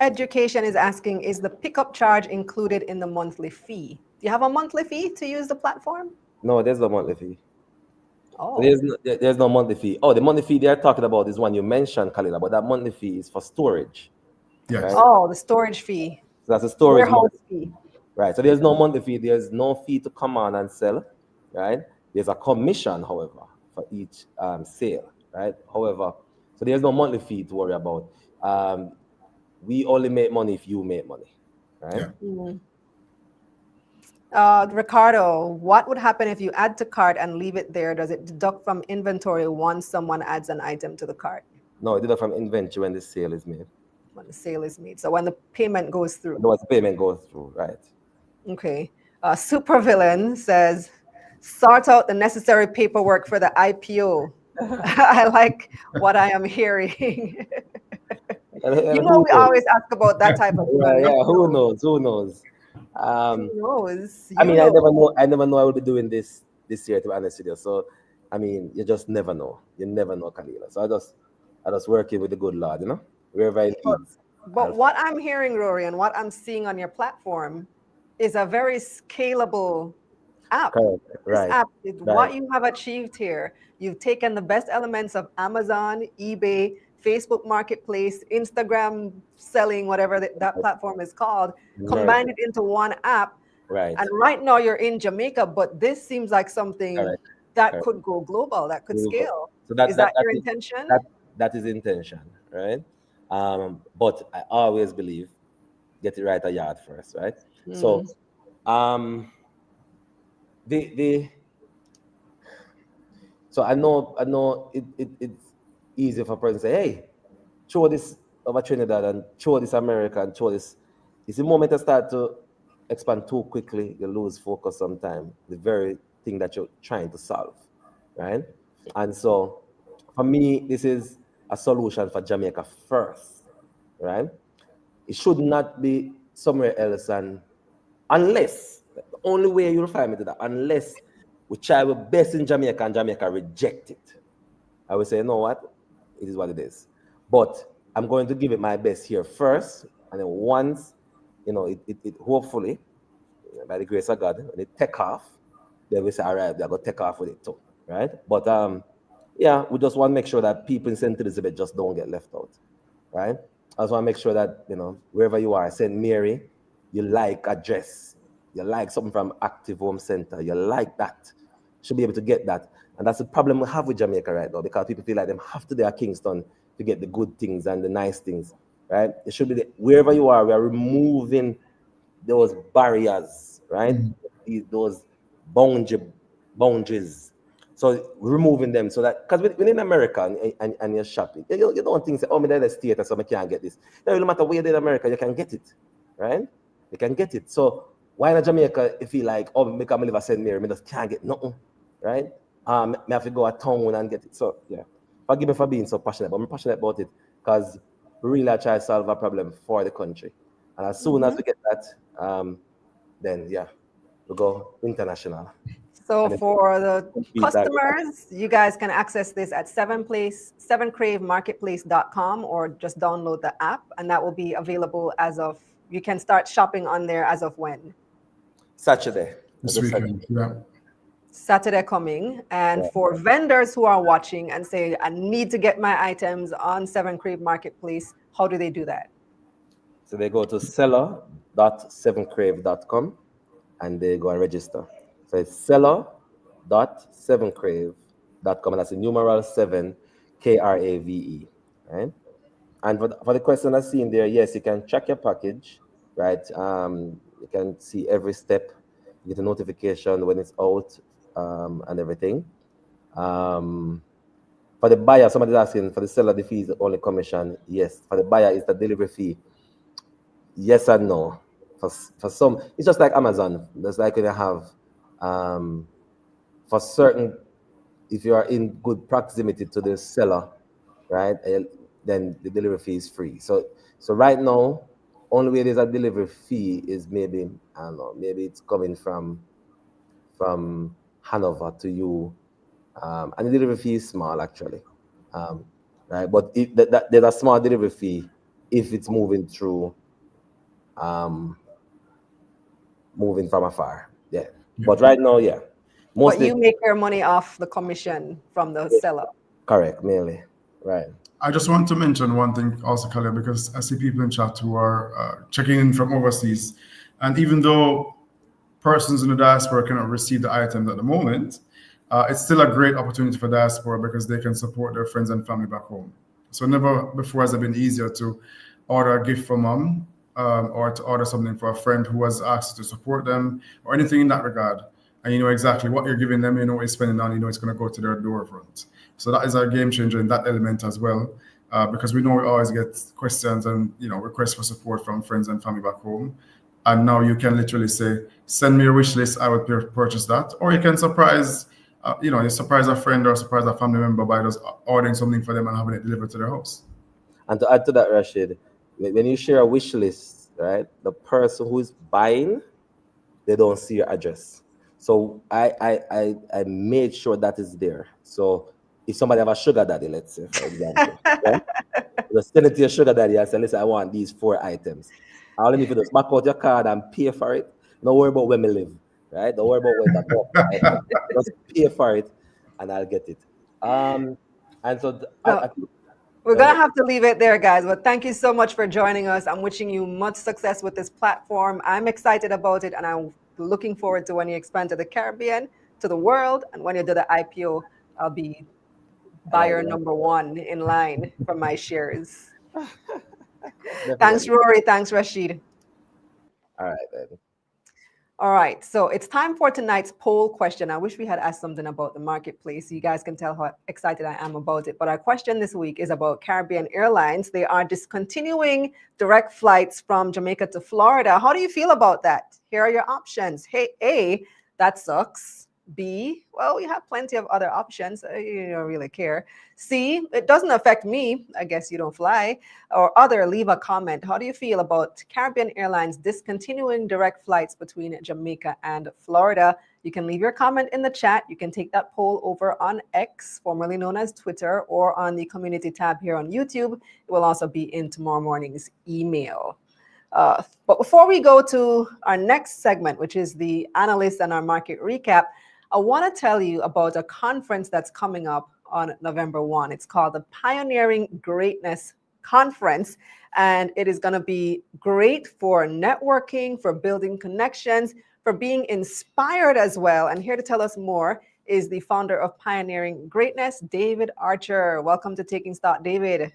Education is asking, is the pickup charge included in the monthly fee? Do you have a monthly fee to use the platform? No, there's no monthly fee. Oh. There's no monthly fee. Oh, the monthly fee they're talking about is one you mentioned, Khalila, but that monthly fee is for storage. Yes. Right? Oh, the storage fee. So that's a storage warehouse fee. Right. So there's no monthly fee. There's no fee to come on and sell. Right. There's a commission, however, for each sale. Right. However, so there's no monthly fee to worry about. We only make money if you make money. Right. Yeah. Mm-hmm. Ricardo, what would happen if you add to cart and leave it there? Does it deduct from inventory once someone adds an item to the cart? No, it deducts from inventory when the sale is made. When the sale is made. So when the payment goes through. Once the payment goes through, right. Okay. Supervillain says, sort out the necessary paperwork for the IPO. I like what I am hearing. We always ask about that type of thing. Yeah, who knows? Who knows? Who knows? I never know I will be doing this year, to be honest with you. So, I mean, you just never know. You never know, Khalila. So I just working with the good Lord, wherever it leads. But what I'm hearing, Rory, and what I'm seeing on your platform is a very scalable app. Correct. Right. This app is what you have achieved here. You've taken the best elements of Amazon, eBay, Facebook Marketplace, Instagram selling, whatever that platform is called, combined it into one app. Right. And right now you're in Jamaica, but this seems like something that could go global, that could scale. So is that your intention? That is intention, right? But I always believe get it right a yard first, right? So the So I know it's easy for a person to say, hey, throw this over Trinidad and throw this America and throw this. It's the moment you start to expand too quickly, you lose focus sometimes, the very thing that you're trying to solve, right? And so for me, this is a solution for Jamaica first, right? It should not be somewhere else, and unless the only way you'll find me to that, unless we try our best in Jamaica and Jamaica reject it, I would say, you know what, it is what it is. But I'm going to give it my best here first, and then once, it hopefully, by the grace of God, when it take off, then we say, all right, they're going to take off with it too, right? But yeah, we just want to make sure that people in St. Elizabeth just don't get left out, right? I just want to make sure that, wherever you are, St. Mary, you like a dress, you like something from Active Home Center, you like that, should be able to get that. And that's the problem we have with Jamaica right now, because people feel like they have to be at Kingston to get the good things and the nice things, right? It should be wherever you are, we are removing those barriers, right? Those boundaries. So removing them so that, because within America and you're shopping, you don't think, oh, me there the theater, so I can't get this. No, no matter where you're in America, you can get it, right? You can get it. So why in Jamaica, if you like, oh, me come live at St. Mary, me just can't get nothing, right? Me have to go to town and get it. So yeah, forgive me for being so passionate, but I'm passionate about it because we really try to solve a problem for the country. And as soon as we get that, then yeah, we go international. So for the Feedback. customers, you guys can access this at 7Kravemarketplace.com or just download the app, and that will be available as of, you can start shopping on there as of when? Saturday. This weekend, yeah. Saturday coming. And for vendors who are watching and say, I need to get my items on 7Krave Marketplace, how do they do that? So they go to seller.7krave.com and they go and register. So it's seller.7krave.com, and that's the numeral 7 KRAVE, right? And for the question I see in there, yes, you can track your package, right? You can see every step, you get a notification when it's out, and everything. For the buyer, somebody's asking, for the seller, the fee is the only commission. Yes. For the buyer, it's the delivery fee. Yes and no. For some, it's just like Amazon. There's like when you have, for certain, if you are in good proximity to the seller, right, then the delivery fee is free. So right now, only way there's a delivery fee is maybe, I don't know, maybe it's coming from Hanover to you, and the delivery fee is small actually, right? But there's a small delivery fee if it's moving through, moving from afar. Yeah. But right now, yeah. But you make your money off the commission from the seller. Correct, mainly. Right. I just want to mention one thing also, Kalia, because I see people in chat who are checking in from overseas. And even though persons in the diaspora cannot receive the items at the moment, it's still a great opportunity for diaspora because they can support their friends and family back home. So never before has it been easier to order a gift for mom, or to order something for a friend who has asked to support them, or anything in that regard. And you know exactly what you're giving them, you know what you're spending on, you know it's going to go to their door front. So that is a game changer in that element as well, because we know we always get questions and requests for support from friends and family back home. And now you can literally say, send me a wish list, I would purchase that. Or you can surprise, you surprise a friend or surprise a family member by just ordering something for them and having it delivered to their house. And to add to that, Rashid, when you share a wish list, right, the person who is buying, they don't see your address. So I made sure that is there. So if somebody have a sugar daddy, let's say, for example, right? Just send it to your sugar daddy and say, listen, I want these 4 items. All you need to do is back out your card and pay for it. Don't worry about where we live, right? Don't worry about where the talk. Just pay for it and I'll get it. And so we're going to have to leave it there, guys. But thank you so much for joining us. I'm wishing you much success with this platform. I'm excited about it, and I'm looking forward to when you expand to the Caribbean, to the world, and when you do the IPO, I'll be buyer number 1 in line for my shares. Thanks, Rory. Thanks, Rashid. All right, then. All right, so it's time for tonight's poll question. I wish we had asked something about the marketplace so you guys can tell how excited I am about it. But our question this week is about Caribbean Airlines. They are discontinuing direct flights from Jamaica to Florida. How do you feel about that? Here are your options. Hey, A, that sucks. B, well, we have plenty of other options. You don't really care. C, it doesn't affect me. I guess you don't fly. Or other, leave a comment. How do you feel about Caribbean Airlines discontinuing direct flights between Jamaica and Florida? You can leave your comment in the chat. You can take that poll over on X, formerly known as Twitter, or on the community tab here on YouTube. It will also be in tomorrow morning's email. But before we go to our next segment, which is the analyst and our market recap, I want to tell you about a conference that's coming up on November 1. It's called the Pioneering Greatness Conference, and it is going to be great for networking, for building connections, for being inspired as well. And here to tell us more is the founder of Pioneering Greatness, David Archer. Welcome to Taking Stock, David.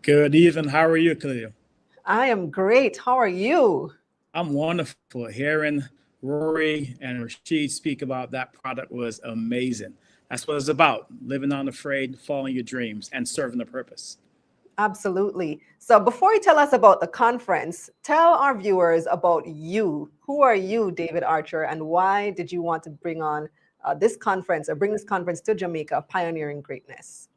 Good evening. How are you, Khalil? I am great. How are you? I'm wonderful. Hearing Rory and Rashid speak about that product was amazing. That's what it's about, living unafraid, following your dreams, and serving a purpose. Absolutely. So before you tell us about the conference, tell our viewers about you. Who are you, David Archer, and why did you want to bring on this conference or bring this conference to Jamaica, Pioneering Greatness?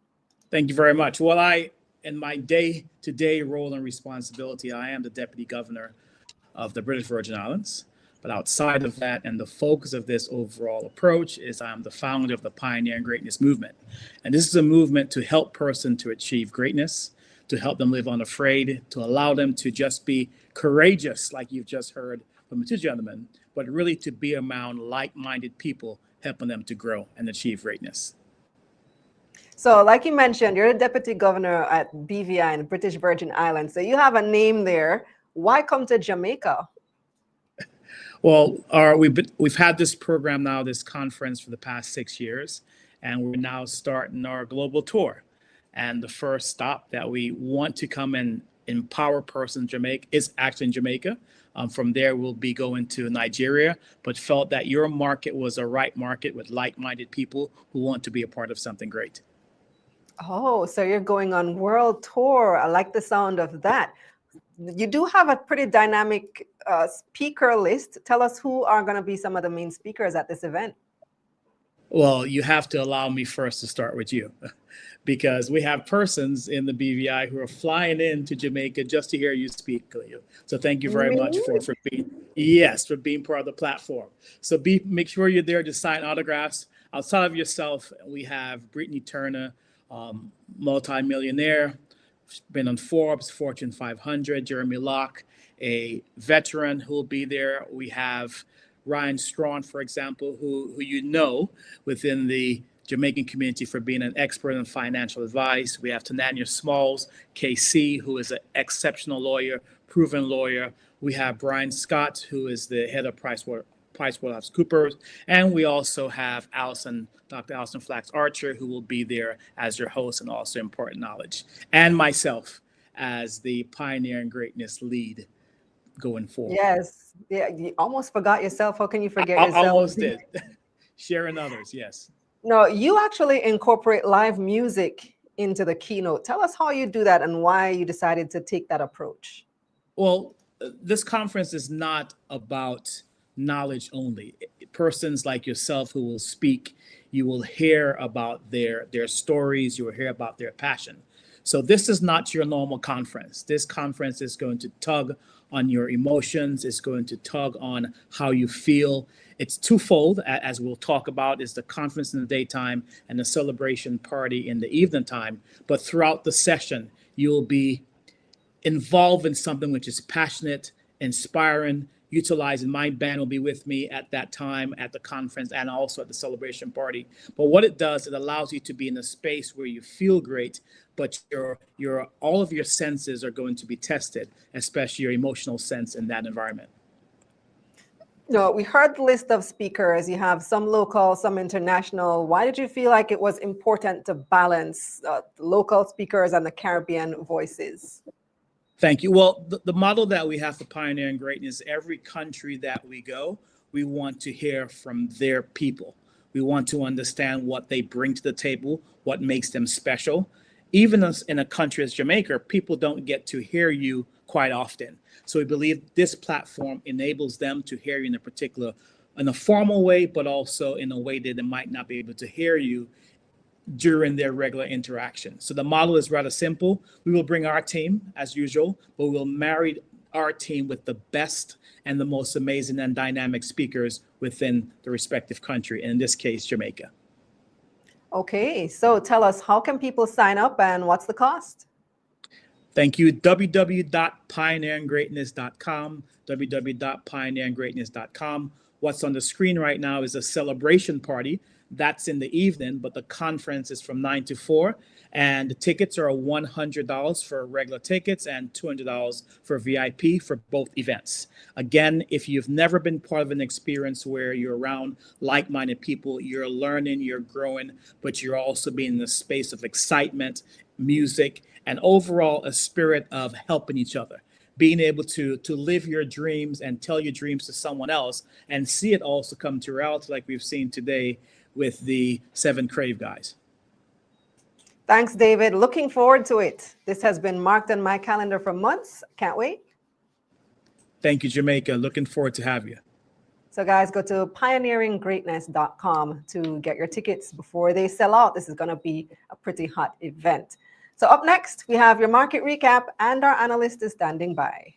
Thank you very much. Well, in my day-to-day role and responsibility, I am the Deputy Governor of the British Virgin Islands. But outside of that, and the focus of this overall approach is I'm the founder of the Pioneering Greatness movement. And this is a movement to help persons to achieve greatness, to help them live unafraid, to allow them to just be courageous, like you've just heard from the two gentlemen, but really to be around like-minded people, helping them to grow and achieve greatness. So like you mentioned, you're the Deputy Governor at BVI in the British Virgin Islands. So you have a name there. Why come to Jamaica? Well, we've had this program now, this conference for the past 6 years, and we're now starting our global tour. And the first stop that we want to come and empower persons in Jamaica is actually in Jamaica. From there, we'll be going to Nigeria, but felt that your market was a right market with like-minded people who want to be a part of something great. Oh, so you're going on world tour. I like the sound of that. You do have a pretty dynamic speaker list. Tell us who are going to be some of the main speakers at this event. Well, you have to allow me first to start with you, because we have persons in the BVI who are flying into Jamaica just to hear you speak, Khalil. So thank you very much for being part of the platform. So make sure you're there to sign autographs. Outside of yourself, we have Brittany Turner, multi-millionaire, been on Forbes, Fortune 500, Jeremy Locke, a veteran who will be there. We have Ryan Strawn, for example, who you know within the Jamaican community for being an expert in financial advice. We have Tananya Smalls, KC, who is an exceptional lawyer, proven lawyer. We have Brian Scott, who is the head of PricewaterhouseCoopers. And we also have Dr. Allison Flax Archer, who will be there as your host and also important knowledge. And myself as the Pioneering Greatness lead going forward. Yes. Yeah, you almost forgot yourself. How can you forget yourself? I almost did. Sharing others, yes. No, you actually incorporate live music into the keynote. Tell us how you do that and why you decided to take that approach. Well, this conference is not about knowledge only. Persons like yourself who will speak, you will hear about their stories, you will hear about their passion. So this is not your normal conference. This conference is going to tug on your emotions. It's going to tug on how you feel. It's twofold, as we'll talk about, is the conference in the daytime and the celebration party in the evening time. But throughout the session, you'll be involved in something which is passionate, inspiring, utilizing. My band will be with me at that time at the conference and also at the celebration party. But what it does, it allows you to be in a space where you feel great, but all of your senses are going to be tested, especially your emotional sense in that environment. No, we heard the list of speakers. You have some local, some international. Why did you feel like it was important to balance local speakers and the Caribbean voices? Thank you. Well, the model that we have for Pioneering Greatness, every country that we go, we want to hear from their people. We want to understand what they bring to the table, what makes them special. Even as in a country as Jamaica, people don't get to hear you quite often. So we believe this platform enables them to hear you in a formal way, but also in a way that they might not be able to hear you during their regular interaction. So the model is rather simple. We will bring our team as usual, but we'll marry our team with the best and the most amazing and dynamic speakers within the respective country, and in this case, Jamaica. Okay, so tell us, how can people sign up and what's the cost? Thank you. www.pioneeringgreatness.com, www.pioneeringgreatness.com. What's on the screen right now is a celebration party. That's in the evening, but the conference is from 9 to 4. And the tickets are $100 for regular tickets and $200 for VIP for both events. Again, if you've never been part of an experience where you're around like-minded people, you're learning, you're growing, but you're also being in a space of excitement, music, and overall a spirit of helping each other. Being able to live your dreams and tell your dreams to someone else and see it also come to reality like we've seen today with the 7Krave guys. Thanks, David. Looking forward to it. This has been marked on my calendar for months. Can't wait. Thank you, Jamaica. Looking forward to have you. So guys, go to pioneeringgreatness.com to get your tickets before they sell out. This is going to be a pretty hot event. So up next, we have your market recap, and our analyst is standing by.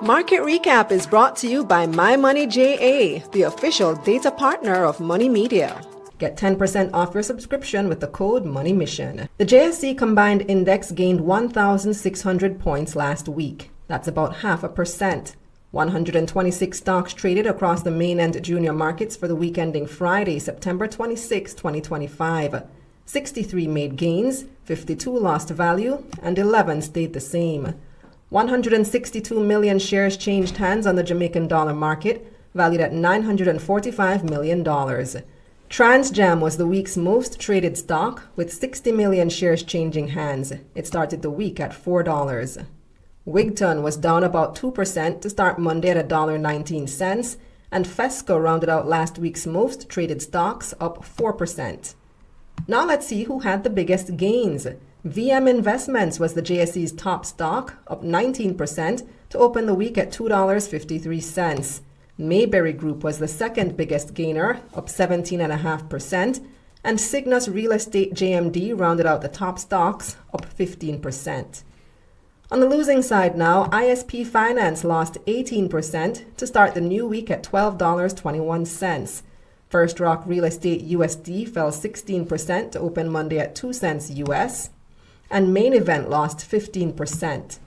Market Recap is brought to you by My Money JA, the official data partner of Money Media. Get 10% off your subscription with the code MONEYMISSION. The JSE Combined Index gained 1,600 points last week. That's about 0.5%. 126 stocks traded across the main and junior markets for the week ending Friday, September 26, 2025. 63 made gains, 52 lost value, and 11 stayed the same. 162 million shares changed hands on the Jamaican dollar market, valued at $945 million. TransJam was the week's most traded stock, with 60 million shares changing hands. It started the week at $4. Wigton was down about 2% to start Monday at $1.19, and Fesco rounded out last week's most traded stocks, up 4%. Now let's see who had the biggest gains. VM Investments was the JSE's top stock, up 19% to open the week at $2.53. Mayberry Group was the second biggest gainer, up 17.5%, and Cygnus Real Estate JMD rounded out the top stocks, up 15%. On the losing side now, ISP Finance lost 18% to start the new week at $12.21. First Rock Real Estate USD fell 16% to open Monday at 2 cents US, and Main Event lost 15%.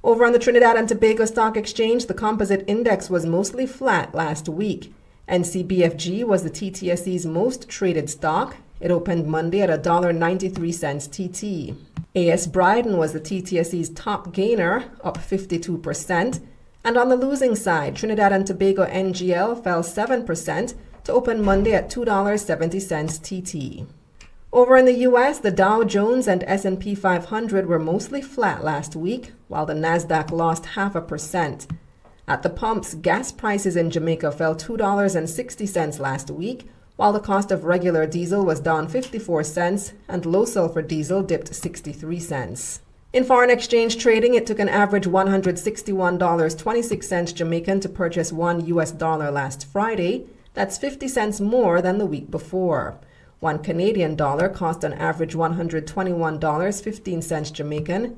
Over on the Trinidad and Tobago Stock Exchange, the composite index was mostly flat last week. NCBFG was the TTSE's most traded stock. It opened Monday at $1.93 TT. AS Bryden was the TTSE's top gainer, up 52%. And on the losing side, Trinidad and Tobago NGL fell 7% to open Monday at $2.70 TT. Over in the U.S., the Dow Jones and S&P 500 were mostly flat last week, while the Nasdaq lost 0.5%. At the pumps, gas prices in Jamaica fell $2.60 last week, while the cost of regular diesel was down 54 cents and low sulfur diesel dipped 63 cents. In foreign exchange trading, it took an average $161.26 Jamaican to purchase $1 US last Friday. That's 50 cents more than the week before. $1 Canadian cost an average $121.15 Jamaican.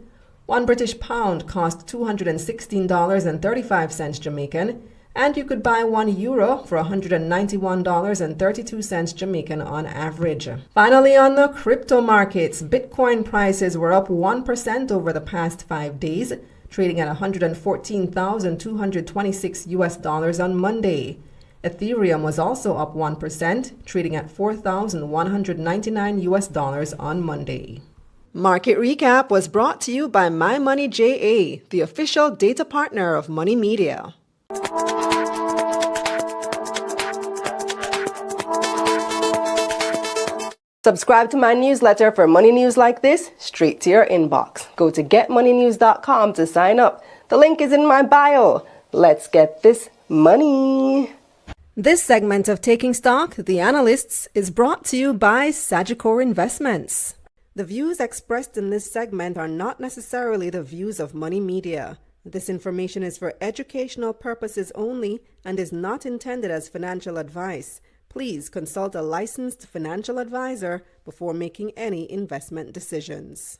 $1 British pound cost $216.35 Jamaican. And you could buy €1 for $191.32 Jamaican on average. Finally, on the crypto markets, Bitcoin prices were up 1% over the past 5 days, trading at $114,226 on Monday. Ethereum was also up 1%, trading at $4,199 on Monday. Market Recap was brought to you by My Money JA, the official data partner of Money Media. Subscribe to my newsletter for money news like this straight to your inbox. Go to getmoneynews.com to sign up. The link is in my bio. Let's get this money. This segment of Taking Stock, The Analysts, is brought to you by 7Krave Investments. The views expressed in this segment are not necessarily the views of Money Media. This information is for educational purposes only and is not intended as financial advice. Please consult a licensed financial advisor before making any investment decisions.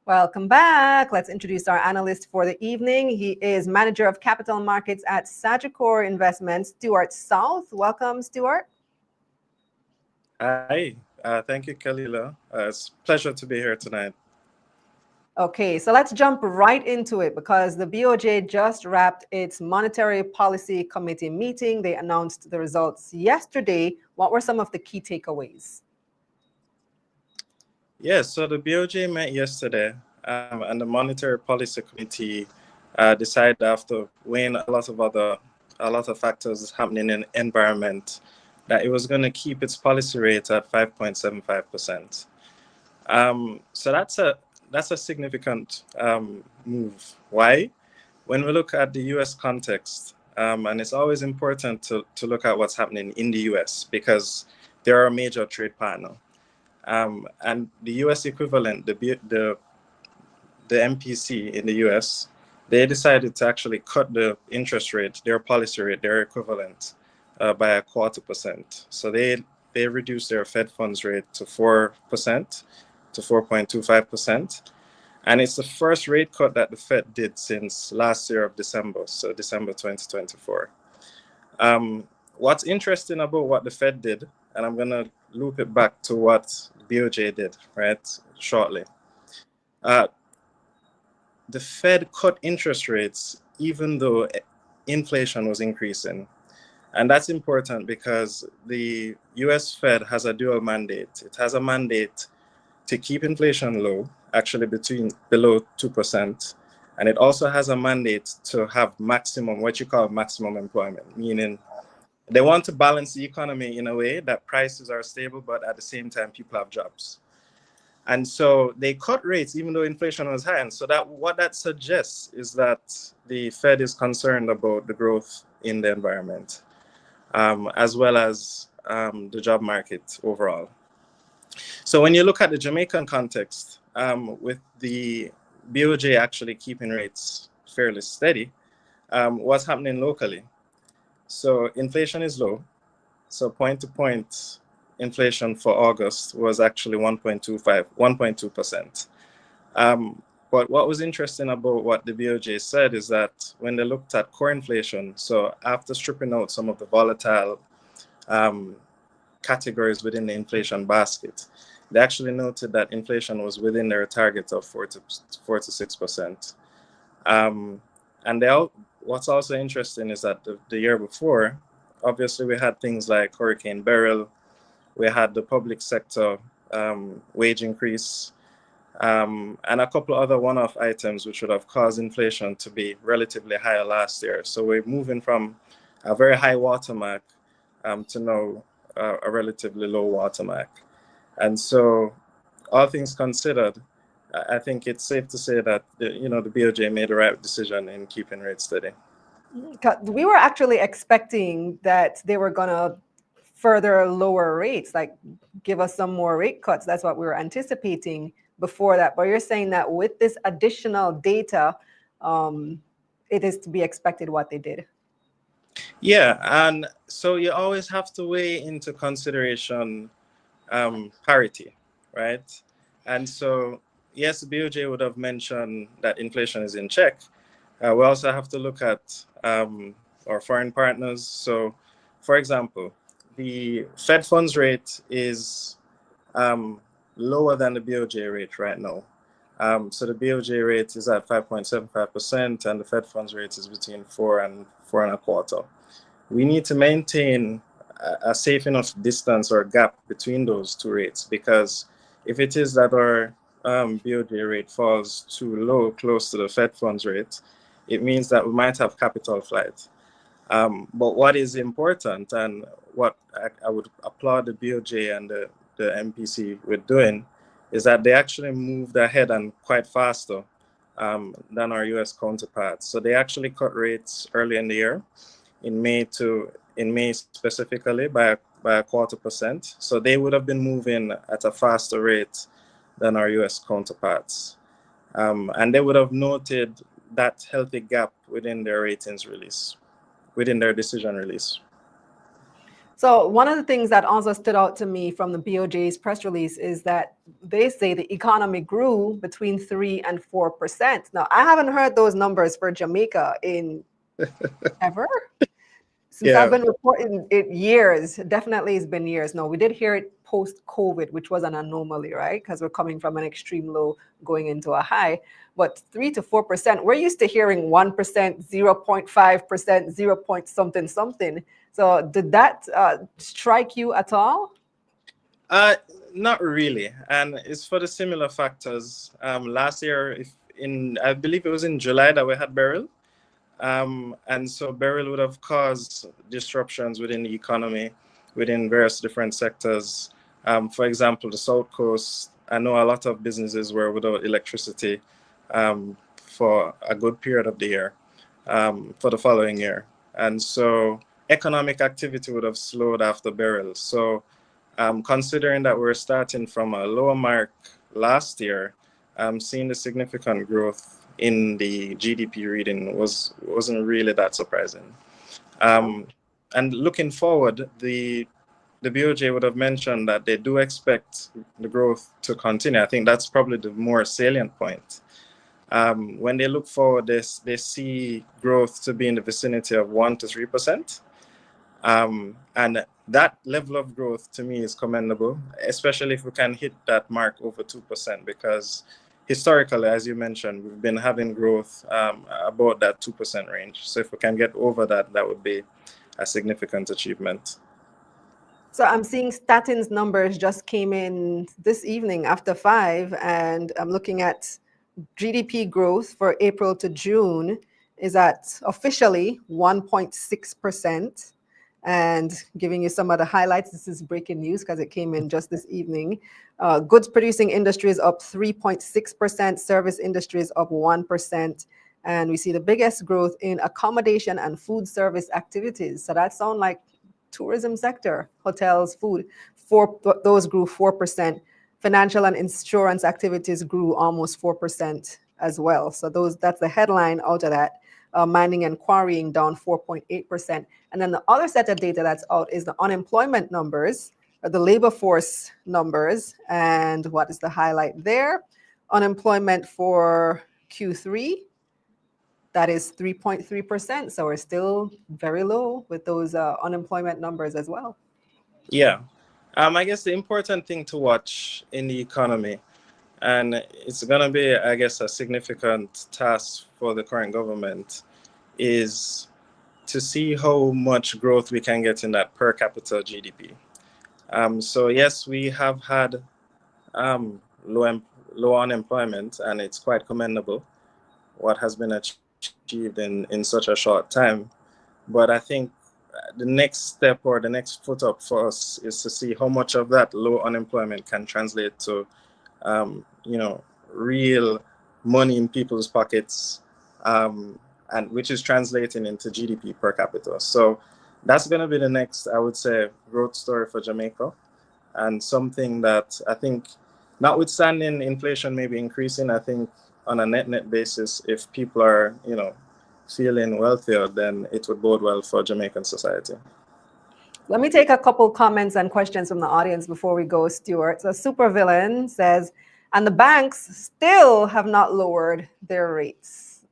Welcome back. Let's introduce our analyst for the evening. He is Manager of Capital Markets at 7Krave Investments, Stuart South. Welcome, Stuart. Hi. Thank you, Kalila. It's a pleasure to be here tonight. Okay, so let's jump right into it because the BOJ just wrapped its Monetary Policy Committee meeting. They announced the results yesterday. What were some of the key takeaways? Yes, so the BOJ met yesterday, and the Monetary Policy Committee decided, after weighing a lot of factors happening in the environment, that it was going to keep its policy rate at 5.75%. So that's a significant move. Why? When we look at the U.S. context, and it's always important to look at what's happening in the U.S. because they're a major trade partner. And the U.S. equivalent, the MPC in the U.S., they decided to actually cut the interest rate, their policy rate, their equivalent, by 0.25%. So they reduced their Fed funds rate to 4%, to 4.25%. And it's the first rate cut that the Fed did since last year of December, so December 2024. What's interesting about what the Fed did, and I'm going to loop it back to what BOJ did, right, shortly. The Fed cut interest rates even though inflation was increasing. And that's important because the US Fed has a dual mandate. It has a mandate to keep inflation low, actually below 2%. And it also has a mandate to have what you call maximum employment, meaning they want to balance the economy in a way that prices are stable, but at the same time, people have jobs. And so they cut rates even though inflation was high. And so what that suggests is that the Fed is concerned about the growth in the environment, as well as the job market overall. So when you look at the Jamaican context, with the BOJ actually keeping rates fairly steady, what's happening locally? So inflation is low. So point-to-point inflation for August was actually 1.2%. But what was interesting about what the BOJ said is that when they looked at core inflation, so after stripping out some of the volatile categories within the inflation basket, they actually noted that inflation was within their target of 4 to 6%. And what's also interesting is that the year before, obviously we had things like Hurricane Beryl, we had the public sector wage increase, and a couple of other one-off items which would have caused inflation to be relatively higher last year. So we're moving from a very high watermark to now a relatively low watermark. And so all things considered, I think it's safe to say that the BOJ made the right decision in keeping rates steady. We were actually expecting that they were going to further lower rates, like give us some more rate cuts. That's what we were anticipating before that. But you're saying that with this additional data, it is to be expected what they did. Yeah, and so you always have to weigh into consideration parity, right? And so, yes, the BOJ would have mentioned that inflation is in check. We also have to look at our foreign partners. So, for example, the Fed funds rate is lower than the BOJ rate right now. So the BOJ rate is at 5.75%, and the Fed funds rate is between 4 and 4.25%. We need to maintain a safe enough distance or gap between those two rates, because if it is that our BOJ rate falls too low, close to the Fed funds rate, it means that we might have capital flight. But what is important, and what I would applaud the BOJ and the the MPC were doing is that they actually moved ahead and quite faster than our US counterparts. So they actually cut rates early in the year, in May specifically by a 0.25%. So they would have been moving at a faster rate than our US counterparts. And they would have noted that healthy gap within their ratings release, within their decision release. So one of the things that also stood out to me from the BOJ's press release is that they say the economy grew between 3 and 4%. Now, I haven't heard those numbers for Jamaica in ever. Since I've been reporting it years, definitely it's been years. No, we did hear it post-COVID, which was an anomaly, right? Because we're coming from an extreme low going into a high. But 3 to 4%, we're used to hearing 1%, 0.5%, 0 point something something. So did that strike you at all? Not really, and it's for the similar factors. Last year, I believe it was in July that we had Beryl. And so Beryl would have caused disruptions within the economy, within various different sectors. For example, the South Coast, I know a lot of businesses were without electricity for a good period of the year, for the following year. And so economic activity would have slowed after Beryl. So considering that we're starting from a lower mark last year, seeing the significant growth in the GDP reading wasn't really that surprising. And looking forward, the BOJ would have mentioned that they do expect the growth to continue. I think that's probably the more salient point. When they look forward, they see growth to be in the vicinity of 1 to 3%. And that level of growth to me is commendable, especially if we can hit that mark over 2%, because historically, as you mentioned, we've been having growth about that 2% range. So if we can get over that, that would be a significant achievement. So I'm seeing Statins numbers just came in this evening after 5, and I'm looking at GDP growth for April to June is at officially 1.6%. And giving you some of the highlights, this is breaking news because it came in just this evening. Goods producing industry is up 3.6%, service industry is up 1%, and we see the biggest growth in accommodation and food service activities. So that sounds like tourism sector, hotels, food. Those grew 4%. Financial and insurance activities grew almost 4% as well. So that's the headline out of that. Mining and quarrying down 4.8%. And then the other set of data that's out is the unemployment numbers, or the labor force numbers. And what is the highlight there? Unemployment for Q3, that is 3.3%. So we're still very low with those unemployment numbers as well. Yeah. I guess the important thing to watch in the economy, and it's going to be, I guess, a significant task for the current government, is to see how much growth we can get in that per capita GDP. So yes, we have had low unemployment, and it's quite commendable what has been achieved in such a short time. But I think the next step or the next foot up for us is to see how much of that low unemployment can translate to real money in people's pockets, and which is translating into GDP per capita. So that's going to be the next, I would say, growth story for Jamaica, and something that I think, notwithstanding inflation maybe increasing, I think on a net basis, if people are, feeling wealthier, then it would bode well for Jamaican society. Let me take a couple comments and questions from the audience before we go, Stuart. So Supervillain says, and the banks still have not lowered their rates.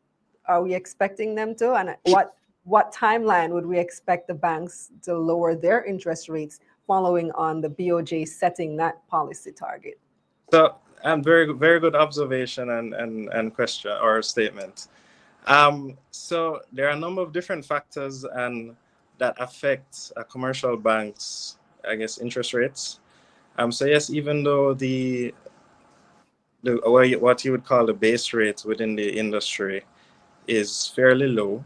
Are we expecting them to? And what timeline would we expect the banks to lower their interest rates following on the BOJ setting that policy target? So, very, very good observation and question or statement. So there are a number of different factors and that affect a commercial bank's, I guess, interest rates. So yes, even though what you would call the base rate within the industry is fairly low,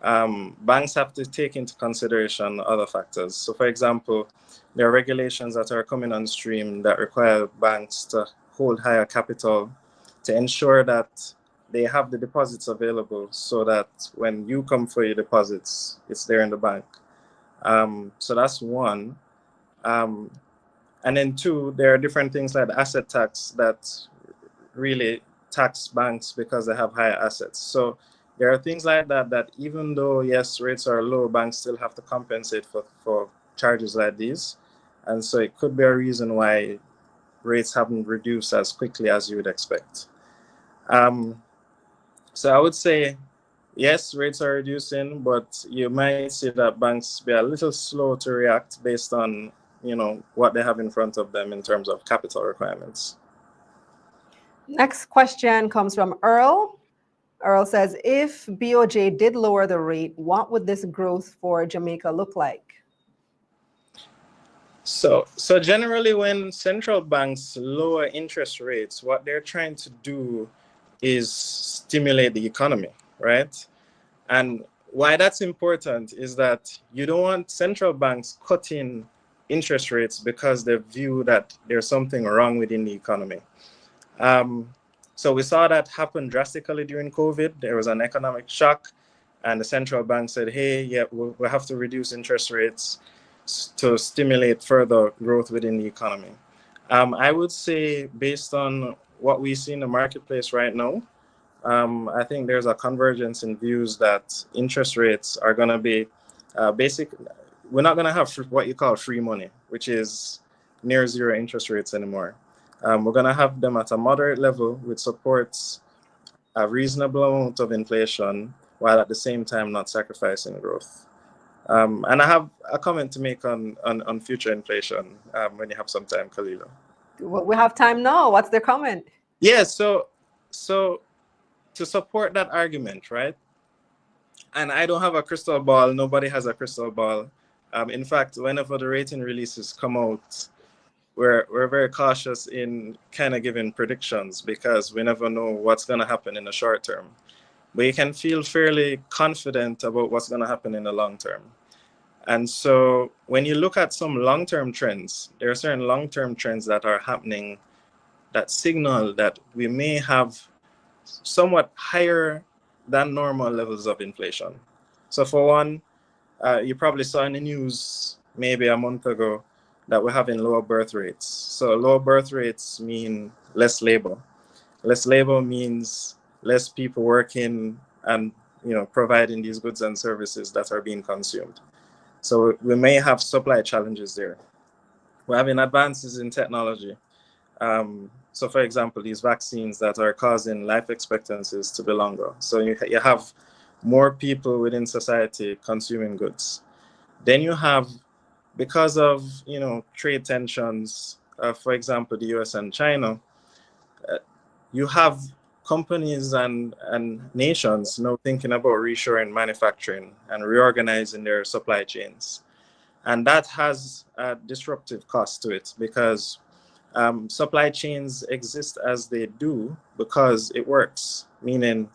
banks have to take into consideration other factors. So, for example, there are regulations that are coming on stream that require banks to hold higher capital to ensure that they have the deposits available so that when you come for your deposits, it's there in the bank. So that's one. And then two, there are different things like the asset tax that really tax banks because they have higher assets. So there are things like that, that even though, yes, rates are low, banks still have to compensate for charges like these. And so it could be a reason why rates haven't reduced as quickly as you would expect. So I would say, yes, rates are reducing, but you might see that banks be a little slow to react based on, what they have in front of them in terms of capital requirements. Next question comes from Earl. Earl says, if BOJ did lower the rate, what would this growth for Jamaica look like? So generally, when central banks lower interest rates, what they're trying to do is stimulate the economy, right? And why that's important is that you don't want central banks cutting interest rates because they view that there's something wrong within the economy. So we saw that happen drastically during COVID. There was an economic shock, and the central bank said, hey, yeah, we'll have to reduce interest rates to stimulate further growth within the economy. I would say, based on what we see in the marketplace right now, I think there's a convergence in views that interest rates are going to be basic. We're not going to have what you call free money, which is near zero interest rates anymore. We're going to have them at a moderate level, which supports a reasonable amount of inflation, while at the same time not sacrificing growth. And I have a comment to make on future inflation when you have some time, Kalila. We have time now. What's their comment? Yeah, so to support that argument, right? And I don't have a crystal ball. Nobody has a crystal ball. In fact, whenever the rating releases come out, we're very cautious in kind of giving predictions because we never know what's going to happen in the short term. But you can feel fairly confident about what's going to happen in the long term. And so when you look at some long-term trends, there are certain long-term trends that are happening that signal that we may have somewhat higher than normal levels of inflation. So for one, you probably saw in the news maybe a month ago that we're having lower birth rates. So lower birth rates mean less labor. Less labor means less people working and providing these goods and services that are being consumed. So we may have supply challenges there. We're having advances in technology. So for example, these vaccines that are causing life expectancies to be longer. So you have more people within society consuming goods. Then you have, because of trade tensions, for example, the US and China, you have companies and nations now thinking about reshoring manufacturing and reorganizing their supply chains. And that has a disruptive cost to it because supply chains exist as they do because it works, meaning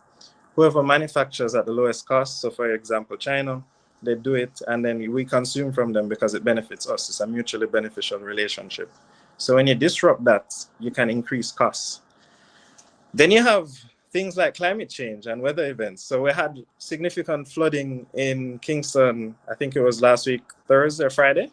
whoever manufactures at the lowest cost, so for example, China, they do it and then we consume from them because it benefits us. It's a mutually beneficial relationship. So when you disrupt that, you can increase costs. Then you have things like climate change and weather events. So we had significant flooding in Kingston, I think it was last week, Thursday or Friday,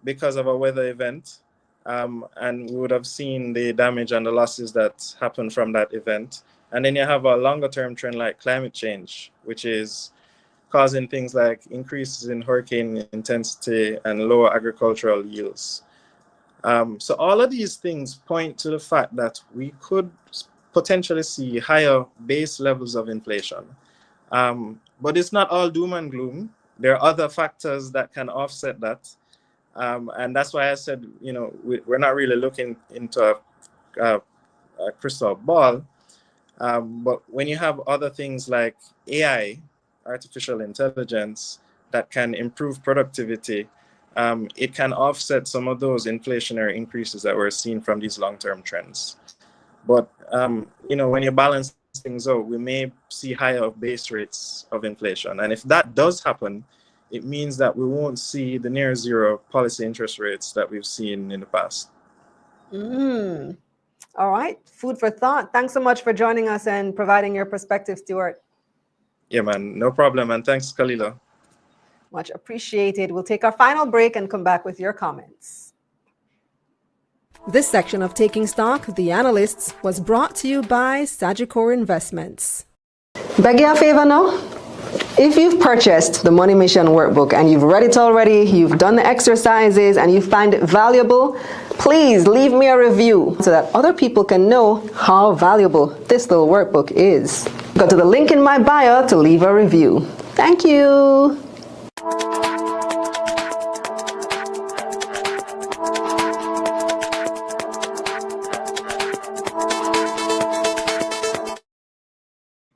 because of a weather event. And we would have seen the damage and the losses that happened from that event. And then you have a longer term trend like climate change, which is causing things like increases in hurricane intensity and lower agricultural yields. So all of these things point to the fact that we could potentially see higher base levels of inflation. But it's not all doom and gloom. There are other factors that can offset that. And that's why I said, we're not really looking into a crystal ball. But when you have other things like AI, artificial intelligence, that can improve productivity, it can offset some of those inflationary increases that we're seeing from these long-term trends. But, when you balance things out, we may see higher base rates of inflation. And if that does happen, it means that we won't see the near zero policy interest rates that we've seen in the past. All right. Food for thought. Thanks so much for joining us and providing your perspective, Stuart. Yeah, man, no problem. And thanks, Kalila. Much appreciated. We'll take our final break and come back with your comments. This section of Taking Stock, The Analysts, was brought to you by Sagicor Investments. Beg your favor now. If you've purchased the Money Mission workbook and you've read it already, you've done the exercises and you find it valuable, please leave me a review so that other people can know how valuable this little workbook is. Go to the link in my bio to leave a review. Thank you.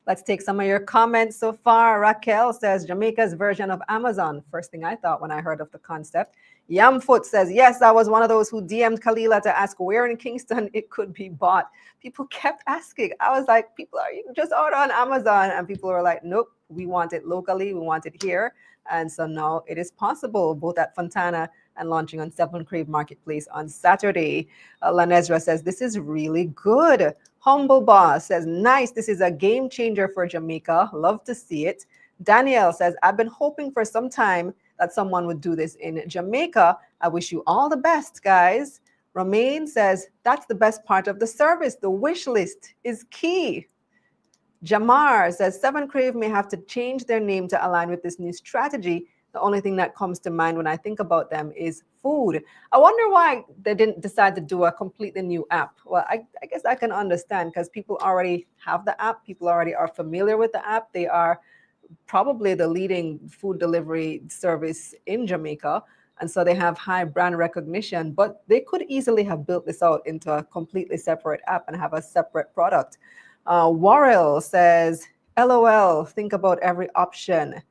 Let's take some of your comments so far. Raquel says, Jamaica's version of Amazon. First thing I thought when I heard of the concept. Yamfoot says, yes, I was one of those who DM'd Kalila to ask where in Kingston it could be bought. People kept asking. I was like, people, are you just order on Amazon? And people were like, nope, we want it locally. We want it here. And so now it is possible, both at Fontana and launching on 7Krave Marketplace on Saturday. Lanezra says, this is really good. Humble Boss says, nice. This is a game changer for Jamaica. Love to see it. Danielle says, I've been hoping for some time that someone would do this in Jamaica. I wish you all the best, guys. Romaine says, that's the best part of the service. The wish list is key. Jamar says, 7Krave may have to change their name to align with this new strategy. The only thing that comes to mind when I think about them is food. I wonder why they didn't decide to do a completely new app. Well, I guess I can understand because people already have the app. People already are familiar with the app. They are probably the leading food delivery service in Jamaica. And so they have high brand recognition, but they could easily have built this out into a completely separate app and have a separate product. Warrell says, LOL, think about every option.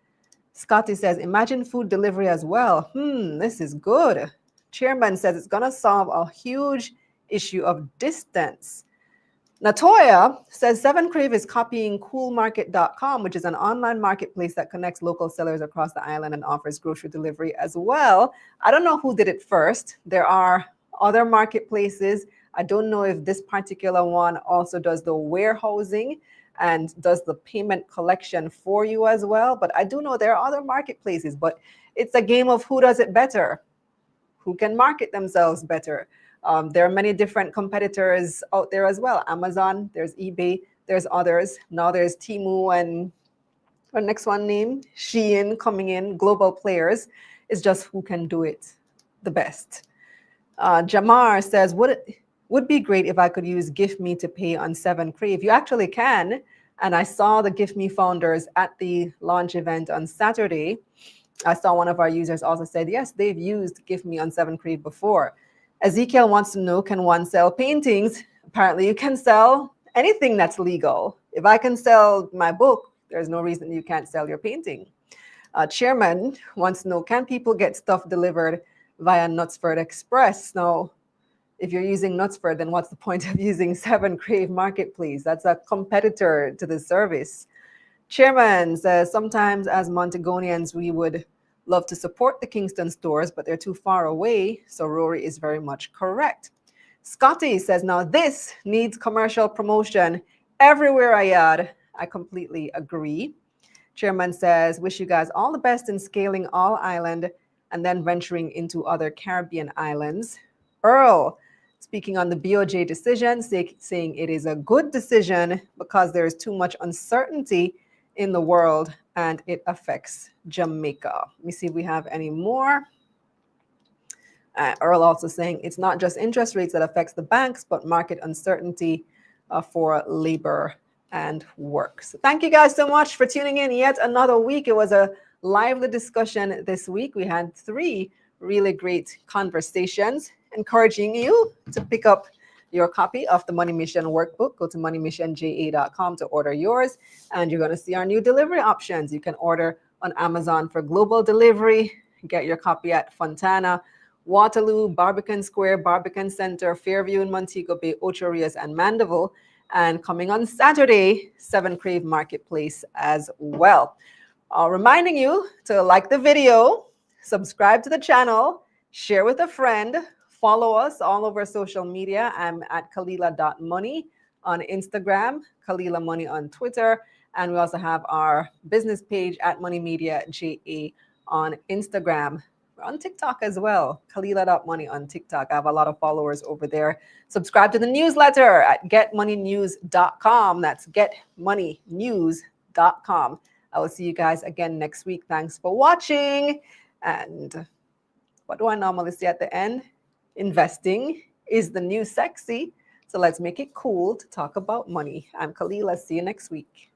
Scotty says, imagine food delivery as well. This is good. Chairman says it's going to solve a huge issue of distance. Natoya says 7Krave is copying coolmarket.com, which is an online marketplace that connects local sellers across the island and offers grocery delivery as well. I don't know who did it first. There are other marketplaces. I don't know if this particular one also does the warehousing and does the payment collection for you as well. But I do know there are other marketplaces, but it's a game of who does it better, who can market themselves better. There are many different competitors out there as well. Amazon, there's eBay, there's others. Now there's Temu and our next one named Shein coming in, global players. It's just who can do it the best. Jamar says, would be great if I could use GiftMe to pay on 7Krave. You actually can. And I saw the GiftMe founders at the launch event on Saturday. I saw one of our users also said, yes, they've used GiftMe on 7Krave before. Ezekiel wants to know, can one sell paintings? Apparently you can sell anything that's legal. If I can sell my book, there's no reason you can't sell your painting. Chairman wants to know, can people get stuff delivered via Knutsford Express? Now, if you're using Knutsford, then what's the point of using 7Krave Marketplace? That's a competitor to the service. Chairman says, sometimes as Montagonians, we would love to support the Kingston stores, but they're too far away. So Rory is very much correct. Scotty says, now this needs commercial promotion everywhere I add. I completely agree. Chairman says, wish you guys all the best in scaling all island and then venturing into other Caribbean islands. Earl, speaking on the BOJ decision, saying it is a good decision because there is too much uncertainty in the world and it affects Jamaica. Let me see if we have any more. Earl also saying it's not just interest rates that affects the banks, but market uncertainty for labor and work. So thank you guys so much for tuning in yet another week. It was a lively discussion this week. We had 3 really great conversations, encouraging you to pick up your copy of the Money Mission workbook. Go to moneymissionja.com to order yours, and you're going to see our new delivery options. You can order on Amazon for global delivery, get your copy at Fontana, Waterloo, Barbican Square, Barbican Center, Fairview in Montego Bay, Ocho Rios, and Mandeville. And coming on Saturday, 7Krave Marketplace as well. Reminding you to like the video, subscribe to the channel, share with a friend, follow us all over social media. I'm at kalila.money on Instagram, Kalila Money on Twitter, and we also have our business page at Money Media JA on Instagram. We're on TikTok as well, kalila.money on TikTok. I have a lot of followers over there. Subscribe to the newsletter at getmoneynews.com. That's getmoneynews.com. I will see you guys again next week. Thanks for watching. And what do I normally say at the end? Investing is the new sexy. So let's make it cool to talk about money. I'm Kalila. See you next week.